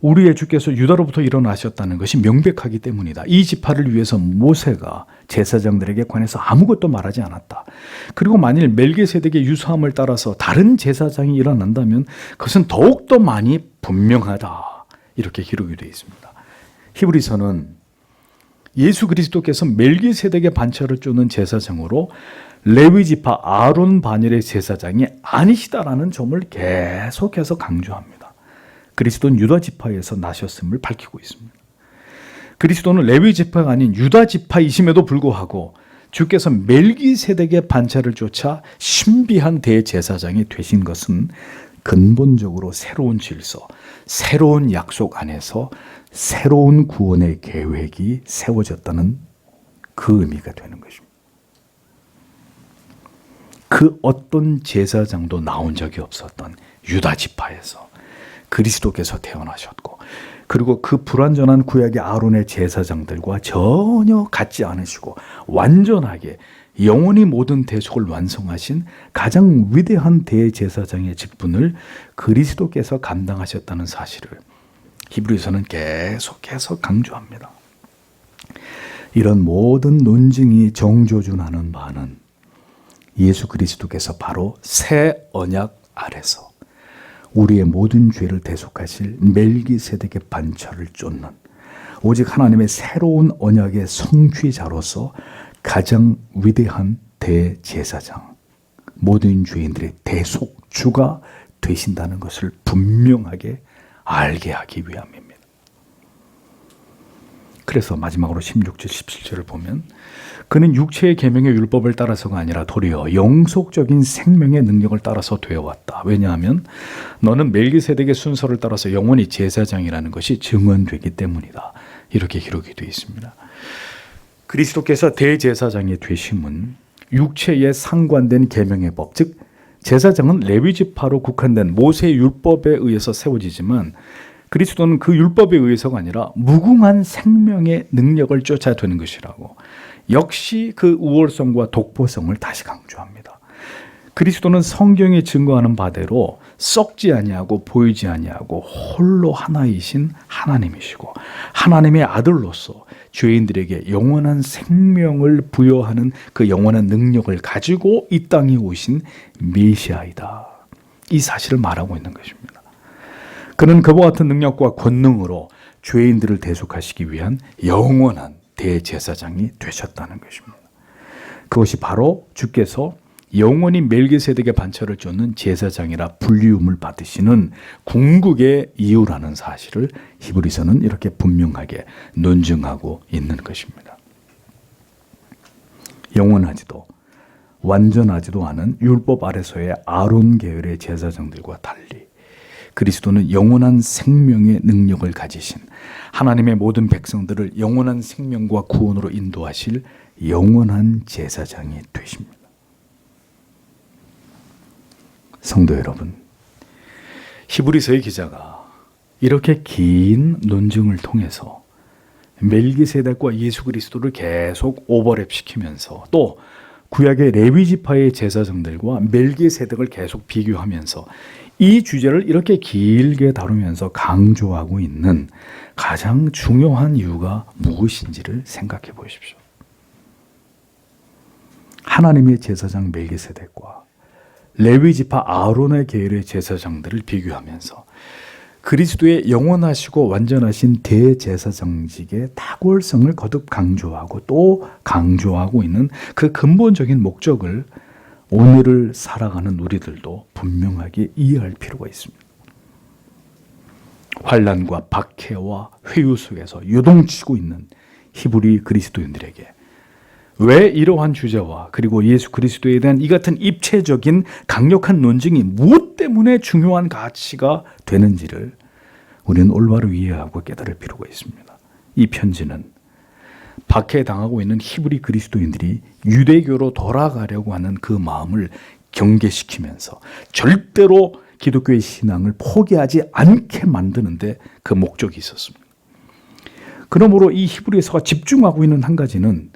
우리의 주께서 유다로부터 일어나셨다는 것이 명백하기 때문이다. 이 지파를 위해서 모세가 제사장들에게 관해서 아무것도 말하지 않았다. 그리고 만일 멜기세덱의 유사함을 따라서 다른 제사장이 일어난다면 그것은 더욱더 많이 분명하다. 이렇게 기록이 되어 있습니다. 히브리서는 예수 그리스도께서 멜기세덱의 반차를 쫓는 제사장으로 레위 지파 아론 반열의 제사장이 아니시다라는 점을 계속해서 강조합니다. 그리스도는 유다 지파에서 나셨음을 밝히고 있습니다. 그리스도는 레위 지파가 아닌 유다 지파이심에도 불구하고 주께서 멜기세덱의 반차를 쫓아 신비한 대제사장이 되신 것은 근본적으로 새로운 질서, 새로운 약속 안에서 새로운 구원의 계획이 세워졌다는 그 의미가 되는 것입니다. 그 어떤 제사장도 나온 적이 없었던 유다 지파에서 그리스도께서 태어나셨고, 그리고 그 불완전한 구약의 아론의 제사장들과 전혀 같지 않으시고 완전하게 영원히 모든 대속을 완성하신 가장 위대한 대제사장의 직분을 그리스도께서 감당하셨다는 사실을 히브리서는 계속해서 강조합니다. 이런 모든 논증이 정조준하는 바는 예수 그리스도께서 바로 새 언약 아래서 우리의 모든 죄를 대속하실 멜기세덱의 반차를 쫓는 오직 하나님의 새로운 언약의 성취자로서 가장 위대한 대제사장, 모든 죄인들의 대속주가 되신다는 것을 분명하게 알게 하기 위함입니다. 그래서 마지막으로 16절, 17절을 보면 그는 육체의 계명의 율법을 따라서가 아니라 도리어 영속적인 생명의 능력을 따라서 되어왔다. 왜냐하면 너는 멜기세덱의 순서를 따라서 영원히 제사장이라는 것이 증언되기 때문이다. 이렇게 기록이 되어 있습니다. 그리스도께서 대제사장이 되심은 육체에 상관된 계명의 법, 즉 제사장은 레위 지파로 국한된 모세의 율법에 의해서 세워지지만 그리스도는 그 율법에 의해서가 아니라 무궁한 생명의 능력을 쫓아야 되는 것이라고 역시 그 우월성과 독보성을 다시 강조합니다. 그리스도는 성경이 증거하는 바대로 썩지 아니하고 보이지 아니하고 홀로 하나이신 하나님이시고 하나님의 아들로서 죄인들에게 영원한 생명을 부여하는 그 영원한 능력을 가지고 이 땅에 오신 메시아이다. 이 사실을 말하고 있는 것입니다. 그는 그와 같은 능력과 권능으로 죄인들을 대속하시기 위한 영원한 대제사장이 되셨다는 것입니다. 그것이 바로 주께서 영원히 멜기세덱의 반차를 쫓는 제사장이라 불리움을 받으시는 궁극의 이유라는 사실을 히브리서는 이렇게 분명하게 논증하고 있는 것입니다. 영원하지도 완전하지도 않은 율법 아래서의 아론 계열의 제사장들과 달리 그리스도는 영원한 생명의 능력을 가지신 하나님의 모든 백성들을 영원한 생명과 구원으로 인도하실 영원한 제사장이 되십니다. 성도 여러분, 히브리서의 기자가 이렇게 긴 논증을 통해서 멜기세덱과 예수 그리스도를 계속 오버랩시키면서 또 구약의 레위 지파의 제사장들과 멜기세덱을 계속 비교하면서 이 주제를 이렇게 길게 다루면서 강조하고 있는 가장 중요한 이유가 무엇인지를 생각해 보십시오. 하나님의 제사장 멜기세덱과 레위 지파 아론의 계열의 제사장들을 비교하면서 그리스도의 영원하시고 완전하신 대제사장직의 탁월성을 거듭 강조하고 또 강조하고 있는 그 근본적인 목적을 오늘을 살아가는 우리들도 분명하게 이해할 필요가 있습니다. 환난과 박해와 회유 속에서 요동치고 있는 히브리 그리스도인들에게 왜 이러한 주제와 그리고 예수 그리스도에 대한 이 같은 입체적인 강력한 논증이 무엇 때문에 중요한 가치가 되는지를 우리는 올바로 이해하고 깨달을 필요가 있습니다. 이 편지는 박해당하고 있는 히브리 그리스도인들이 유대교로 돌아가려고 하는 그 마음을 경계시키면서 절대로 기독교의 신앙을 포기하지 않게 만드는데 그 목적이 있었습니다. 그러므로 이 히브리서가 집중하고 있는 한 가지는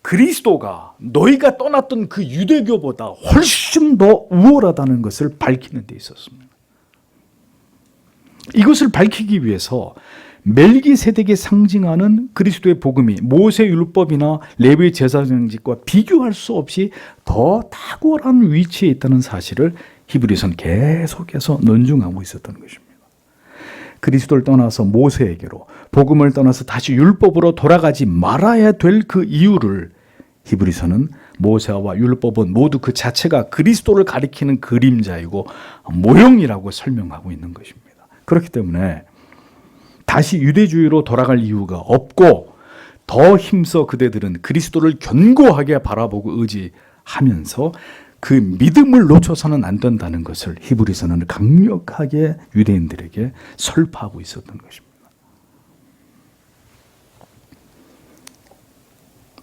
그리스도가 너희가 떠났던 그 유대교보다 훨씬 더 우월하다는 것을 밝히는 데 있었습니다. 이것을 밝히기 위해서 멜기세덱이 상징하는 그리스도의 복음이 모세 율법이나 레위 제사장직과 비교할 수 없이 더 탁월한 위치에 있다는 사실을 히브리서는 계속해서 논증하고 있었던 것입니다. 그리스도를 떠나서 모세에게로, 복음을 떠나서 다시 율법으로 돌아가지 말아야 될 그 이유를 히브리서는 모세와 율법은 모두 그 자체가 그리스도를 가리키는 그림자이고 모형이라고 설명하고 있는 것입니다. 그렇기 때문에 다시 유대주의로 돌아갈 이유가 없고 더 힘써 그대들은 그리스도를 견고하게 바라보고 의지하면서 그 믿음을 놓쳐서는 안 된다는 것을 히브리서는 강력하게 유대인들에게 설파하고 있었던 것입니다.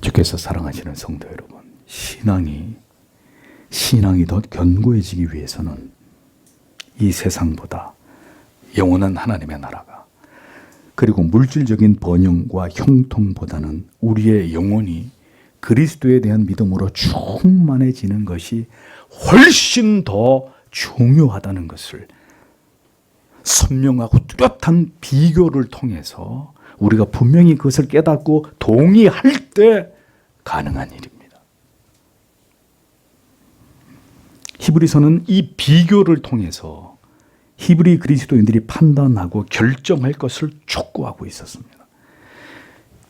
주께서 사랑하시는 성도 여러분, 신앙이 더 견고해지기 위해서는 이 세상보다 영원한 하나님의 나라가, 그리고 물질적인 번영과 형통보다는 우리의 영혼이 그리스도에 대한 믿음으로 충만해지는 것이 훨씬 더 중요하다는 것을 선명하고 뚜렷한 비교를 통해서 우리가 분명히 그것을 깨닫고 동의할 때 가능한 일입니다. 히브리서는 이 비교를 통해서 히브리 그리스도인들이 판단하고 결정할 것을 촉구하고 있었습니다.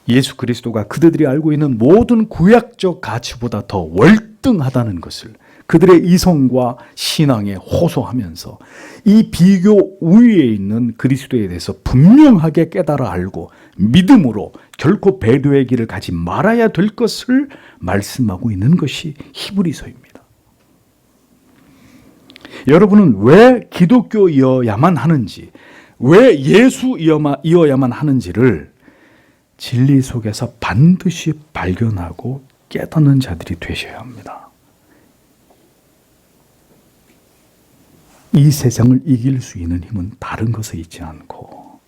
예수 그리스도가 그들이 알고 있는 모든 구약적 가치보다 더 월등하다는 것을 그들의 이성과 신앙에 호소하면서 이 비교 우위에 있는 그리스도에 대해서 분명하게 깨달아 알고 믿음으로 결코 배도의 길을 가지 말아야 될 것을 말씀하고 있는 것이 히브리서입니다. 여러분은 왜 기독교이어야만 하는지, 왜 예수이어야만 하는지를 진리 속에서 반드시 발견하고 깨닫는 자들이 되셔야 합니다. 이 세상을 이길 수 있는 힘은 다른 것에 있지 않고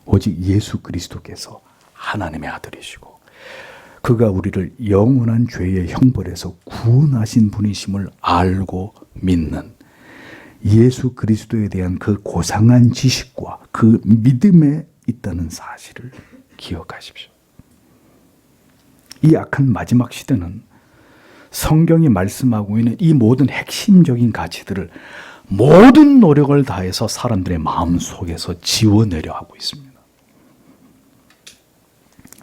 오직 예수 그리스도께서 하나님의 아들이시고 그가 우리를 영원한 죄의 형벌에서 구원하신 분이심을 알고 믿는 예수 그리스도에 대한 그 고상한 지식과 그 믿음에 있다는 사실을 기억하십시오. 이 악한 마지막 시대는 성경이 말씀하고 있는 이 모든 핵심적인 가치들을 모든 노력을 다해서 사람들의 마음 속에서 지워내려 하고 있습니다.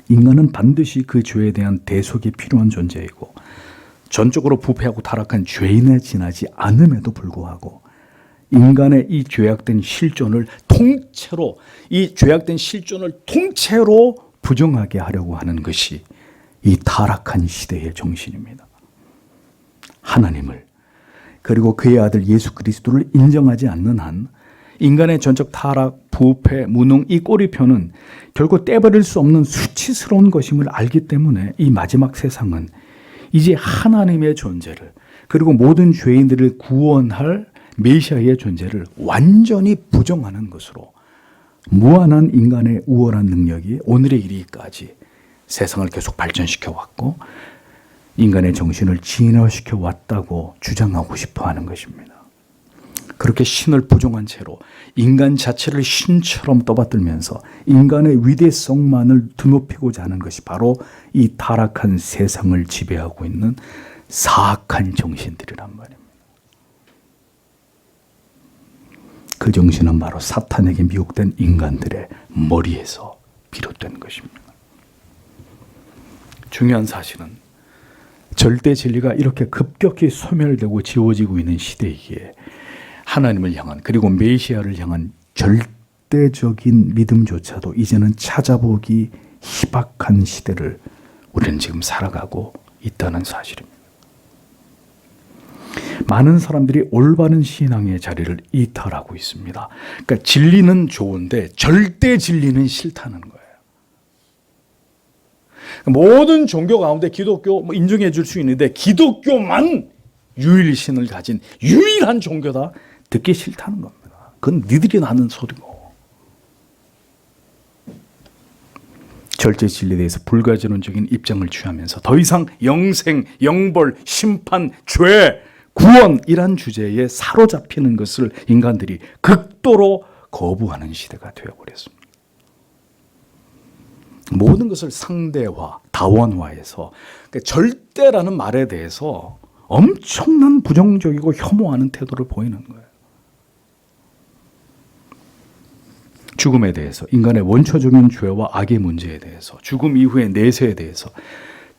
인간은 반드시 그 죄에 대한 대속이 필요한 존재이고 전적으로 부패하고 타락한 죄인에 지나지 않음에도 불구하고 인간의 이 죄악된 실존을 통째로 부정하게 하려고 하는 것이 이 타락한 시대의 정신입니다. 하나님을 그리고 그의 아들 예수 그리스도를 인정하지 않는 한 인간의 전적 타락, 부패, 무능 이 꼬리표는 결코 떼버릴 수 없는 수치스러운 것임을 알기 때문에 이 마지막 세상은 이제 하나님의 존재를 그리고 모든 죄인들을 구원할 메시아의 존재를 완전히 부정하는 것으로 무한한 인간의 우월한 능력이 오늘에 이르기까지 세상을 계속 발전시켜 왔고 인간의 정신을 진화시켜 왔다고 주장하고 싶어 하는 것입니다. 그렇게 신을 부정한 채로 인간 자체를 신처럼 떠받들면서 인간의 위대성만을 드높이고자 하는 것이 바로 이 타락한 세상을 지배하고 있는 사악한 정신들이란 말입니다. 그 정신은 바로 사탄에게 미혹된 인간들의 머리에서 비롯된 것입니다. 중요한 사실은 절대 진리가 이렇게 급격히 소멸되고 지워지고 있는 시대이기에 하나님을 향한 그리고 메시아를 향한 절대적인 믿음조차도 이제는 찾아보기 희박한 시대를 우리는 지금 살아가고 있다는 사실입니다. 많은 사람들이 올바른 신앙의 자리를 이탈하고 있습니다. 그러니까 진리는 좋은데 절대 진리는 싫다는 거예요. 모든 종교 가운데 기독교 인정해 줄 수 있는데 기독교만 유일신을 가진 유일한 종교다 듣기 싫다는 겁니다. 그건 니들이 나는 소리고. 절대 진리에 대해서 불가지론적인 입장을 취하면서 더 이상 영생, 영벌, 심판, 죄, 구원 이란 주제에 사로잡히는 것을 인간들이 극도로 거부하는 시대가 되어버렸습니다. 모든 것을 상대화, 다원화해서 절대라는 말에 대해서 엄청난 부정적이고 혐오하는 태도를 보이는 거예요. 죽음에 대해서, 인간의 원초적인 죄와 악의 문제에 대해서, 죽음 이후의 내세에 대해서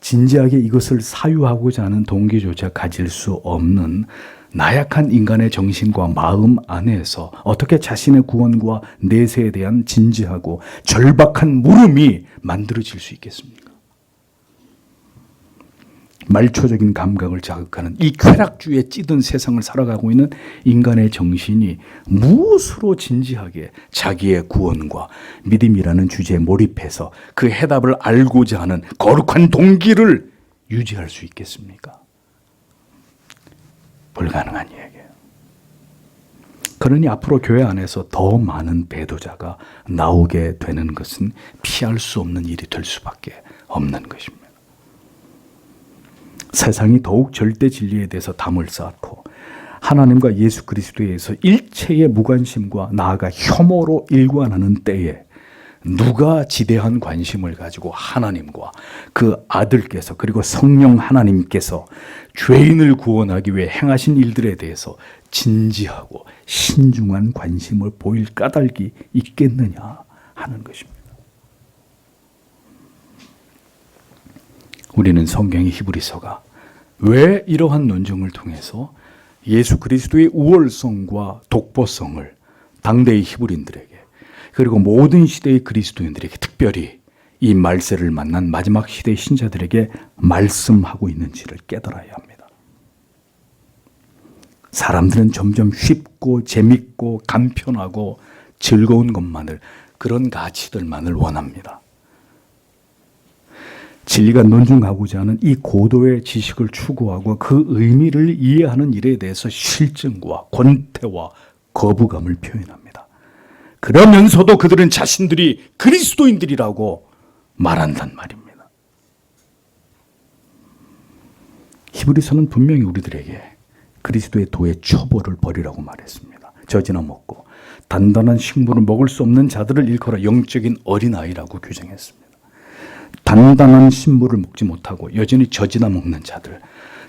진지하게 이것을 사유하고자 하는 동기조차 가질 수 없는 나약한 인간의 정신과 마음 안에서 어떻게 자신의 구원과 내세에 대한 진지하고 절박한 물음이 만들어질 수 있겠습니까? 말초적인 감각을 자극하는 이 쾌락주의에 찌든 세상을 살아가고 있는 인간의 정신이 무엇으로 진지하게 자기의 구원과 믿음이라는 주제에 몰입해서 그 해답을 알고자 하는 거룩한 동기를 유지할 수 있겠습니까? 불가능한 얘기예요. 그러니 앞으로 교회 안에서 더 많은 배도자가 나오게 되는 것은 피할 수 없는 일이 될 수밖에 없는 것입니다. 세상이 더욱 절대 진리에 대해서 담을 쌓고 하나님과 예수 그리스도에 의해서 일체의 무관심과 나아가 혐오로 일관하는 때에 누가 지대한 관심을 가지고 하나님과 그 아들께서 그리고 성령 하나님께서 죄인을 구원하기 위해 행하신 일들에 대해서 진지하고 신중한 관심을 보일 까닭이 있겠느냐 하는 것입니다. 우리는 성경의 히브리서가 왜 이러한 논증을 통해서 예수 그리스도의 우월성과 독보성을 당대의 히브리인들에게 그리고 모든 시대의 그리스도인들에게 특별히 이 말세를 만난 마지막 시대의 신자들에게 말씀하고 있는지를 깨달아야 합니다. 사람들은 점점 쉽고 재밌고 간편하고 즐거운 것만을, 그런 가치들만을 원합니다. 진리가 논증하고자 하는 이 고도의 지식을 추구하고 그 의미를 이해하는 일에 대해서 실증과 권태와 거부감을 표현합니다. 그러면서도 그들은 자신들이 그리스도인들이라고 말한단 말입니다. 히브리서는 분명히 우리들에게 그리스도의 도의 처벌을 버리라고 말했습니다. 젖이나 먹고 단단한 식물을 먹을 수 없는 자들을 일컬어 영적인 어린아이라고 규정했습니다. 단단한 식물을 먹지 못하고 여전히 젖이나 먹는 자들,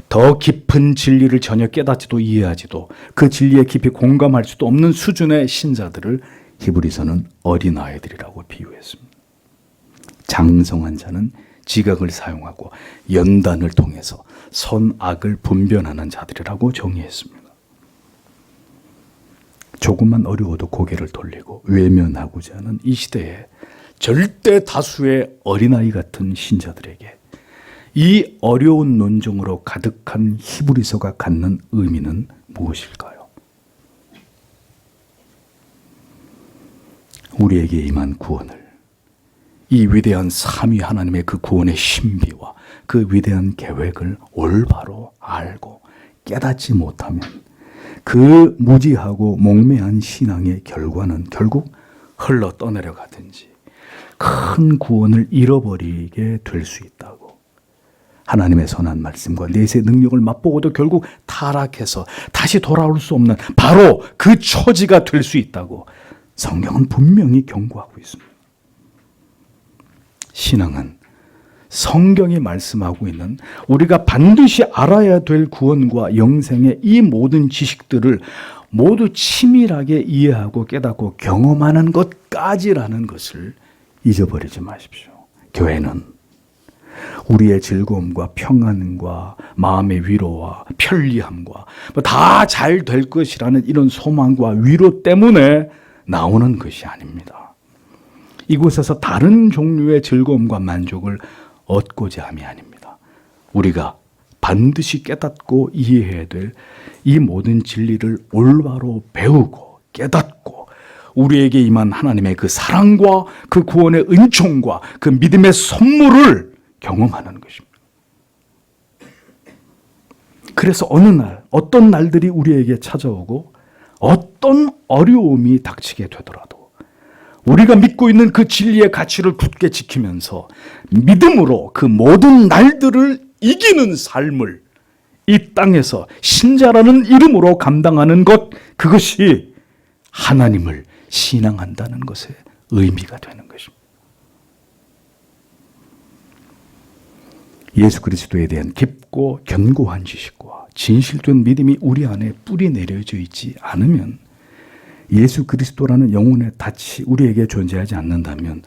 더 깊은 진리를 전혀 깨닫지도 이해하지도 그 진리에 깊이 공감할 수도 없는 수준의 신자들을 히브리서는 어린아이들이라고 비유했습니다. 장성한 자는 지각을 사용하고 연단을 통해서 선악을 분별하는 자들이라고 정의했습니다. 조금만 어려워도 고개를 돌리고 외면하고자 하는 이 시대에 절대 다수의 어린아이 같은 신자들에게 이 어려운 논증으로 가득한 히브리서가 갖는 의미는 무엇일까요? 우리에게 임한 구원을, 이 위대한 삼위 하나님의 그 구원의 신비와 그 위대한 계획을 올바로 알고 깨닫지 못하면 그 무지하고 몽매한 신앙의 결과는 결국 흘러 떠내려 가든지 큰 구원을 잃어버리게 될 수 있다고. 하나님의 선한 말씀과 내세 능력을 맛보고도 결국 타락해서 다시 돌아올 수 없는 바로 그 처지가 될 수 있다고 성경은 분명히 경고하고 있습니다. 신앙은 성경이 말씀하고 있는 우리가 반드시 알아야 될 구원과 영생의 이 모든 지식들을 모두 치밀하게 이해하고 깨닫고 경험하는 것까지라는 것을 잊어버리지 마십시오. 교회는 우리의 즐거움과 평안과 마음의 위로와 편리함과 다 잘 될 것이라는 이런 소망과 위로 때문에 나오는 것이 아닙니다. 이곳에서 다른 종류의 즐거움과 만족을 얻고자 함이 아닙니다. 우리가 반드시 깨닫고 이해해야 될 이 모든 진리를 올바로 배우고 깨닫고 우리에게 임한 하나님의 그 사랑과 그 구원의 은총과 그 믿음의 선물을 경험하는 것입니다. 그래서 어느 날, 어떤 날들이 우리에게 찾아오고 어떤 어려움이 닥치게 되더라도 우리가 믿고 있는 그 진리의 가치를 굳게 지키면서 믿음으로 그 모든 날들을 이기는 삶을 이 땅에서 신자라는 이름으로 감당하는 것, 그것이 하나님을 신앙한다는 것의 의미가 되는 것입니다. 예수 그리스도에 대한 깊고 견고한 지식과 진실된 믿음이 우리 안에 뿌리 내려져 있지 않으면, 예수 그리스도라는 영혼의 닻이 우리에게 존재하지 않는다면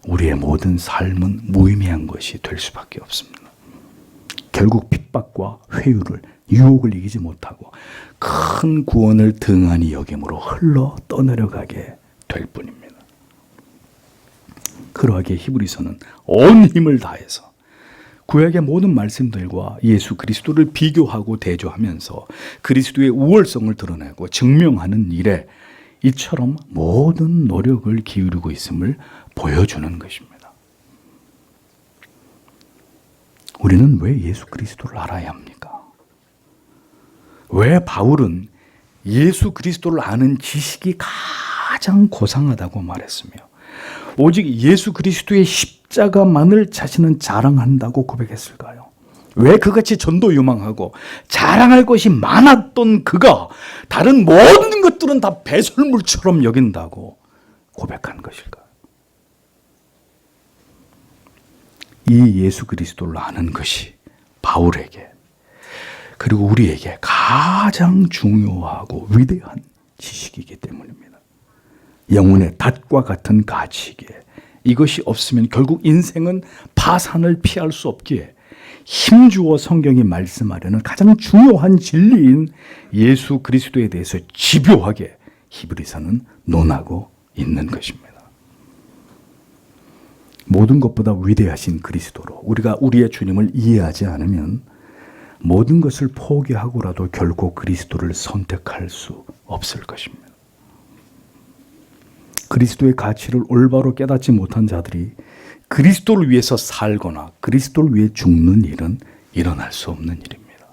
우리의 모든 삶은 무의미한 것이 될 수밖에 없습니다. 결국 핍박과 회유를, 유혹을 이기지 못하고 큰 구원을 등한히 여김으로 흘러 떠내려가게 될 뿐입니다. 그러하기에 히브리서는 온 힘을 다해서 구약의 모든 말씀들과 예수 그리스도를 비교하고 대조하면서 그리스도의 우월성을 드러내고 증명하는 일에 이처럼 모든 노력을 기울이고 있음을 보여주는 것입니다. 우리는 왜 예수 그리스도를 알아야 합니까? 왜 바울은 예수 그리스도를 아는 지식이 가장 고상하다고 말했으며, 오직 예수 그리스도의 십자가만을 자신은 자랑한다고 고백했을까요? 왜 그같이 전도 유망하고 자랑할 것이 많았던 그가 다른 모든 것들은 다 배설물처럼 여긴다고 고백한 것일까요? 이 예수 그리스도를 아는 것이 바울에게, 그리고 우리에게 가장 중요하고 위대한 지식이기 때문입니다. 영혼의 닷과 같은 가치이기에 이것이 없으면 결국 인생은 파산을 피할 수 없기에 힘주어 성경이 말씀하려는 가장 중요한 진리인 예수 그리스도에 대해서 집요하게 히브리서는 논하고 있는 것입니다. 모든 것보다 위대하신 그리스도로 우리가 우리의 주님을 이해하지 않으면 모든 것을 포기하고라도 결코 그리스도를 선택할 수 없을 것입니다. 그리스도의 가치를 올바로 깨닫지 못한 자들이 그리스도를 위해서 살거나 그리스도를 위해 죽는 일은 일어날 수 없는 일입니다.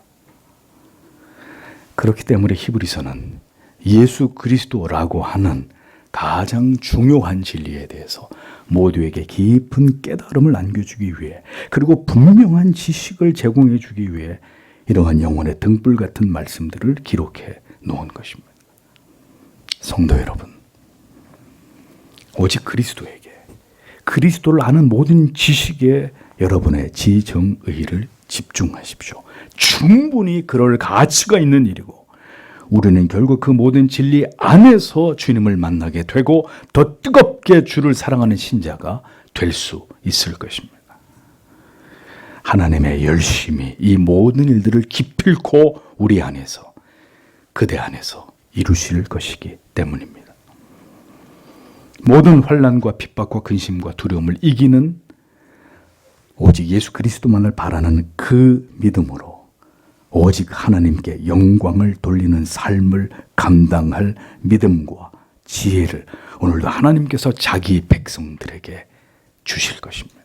그렇기 때문에 히브리서는 예수 그리스도라고 하는 가장 중요한 진리에 대해서 모두에게 깊은 깨달음을 안겨주기 위해, 그리고 분명한 지식을 제공해 주기 위해 이러한 영혼의 등불 같은 말씀들을 기록해 놓은 것입니다. 성도 여러분, 오직 그리스도에게, 그리스도를 아는 모든 지식에 여러분의 지정의를 집중하십시오. 충분히 그럴 가치가 있는 일이고, 우리는 결국 그 모든 진리 안에서 주님을 만나게 되고 더 뜨겁게 주를 사랑하는 신자가 될 수 있을 것입니다. 하나님의 열심히 이 모든 일들을 기필코 우리 안에서, 그대 안에서 이루실 것이기 때문입니다. 모든 환난과 핍박과 근심과 두려움을 이기는 오직 예수 그리스도만을 바라는 그 믿음으로 오직 하나님께 영광을 돌리는 삶을 감당할 믿음과 지혜를 오늘도 하나님께서 자기 백성들에게 주실 것입니다.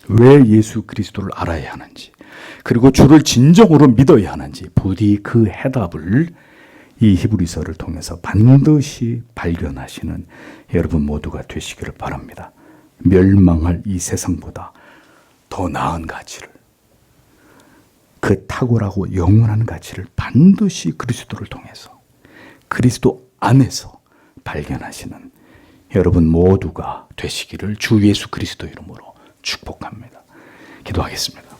왜 예수 그리스도를 알아야 하는지, 그리고 주를 진정으로 믿어야 하는지 부디 그 해답을 이 히브리서를 통해서 반드시 발견하시는 여러분 모두가 되시기를 바랍니다. 멸망할 이 세상보다 더 나은 가치를, 그 탁월하고 영원한 가치를 반드시 그리스도를 통해서, 그리스도 안에서 발견하시는 여러분 모두가 되시기를 주 예수 그리스도 이름으로 축복합니다. 기도하겠습니다.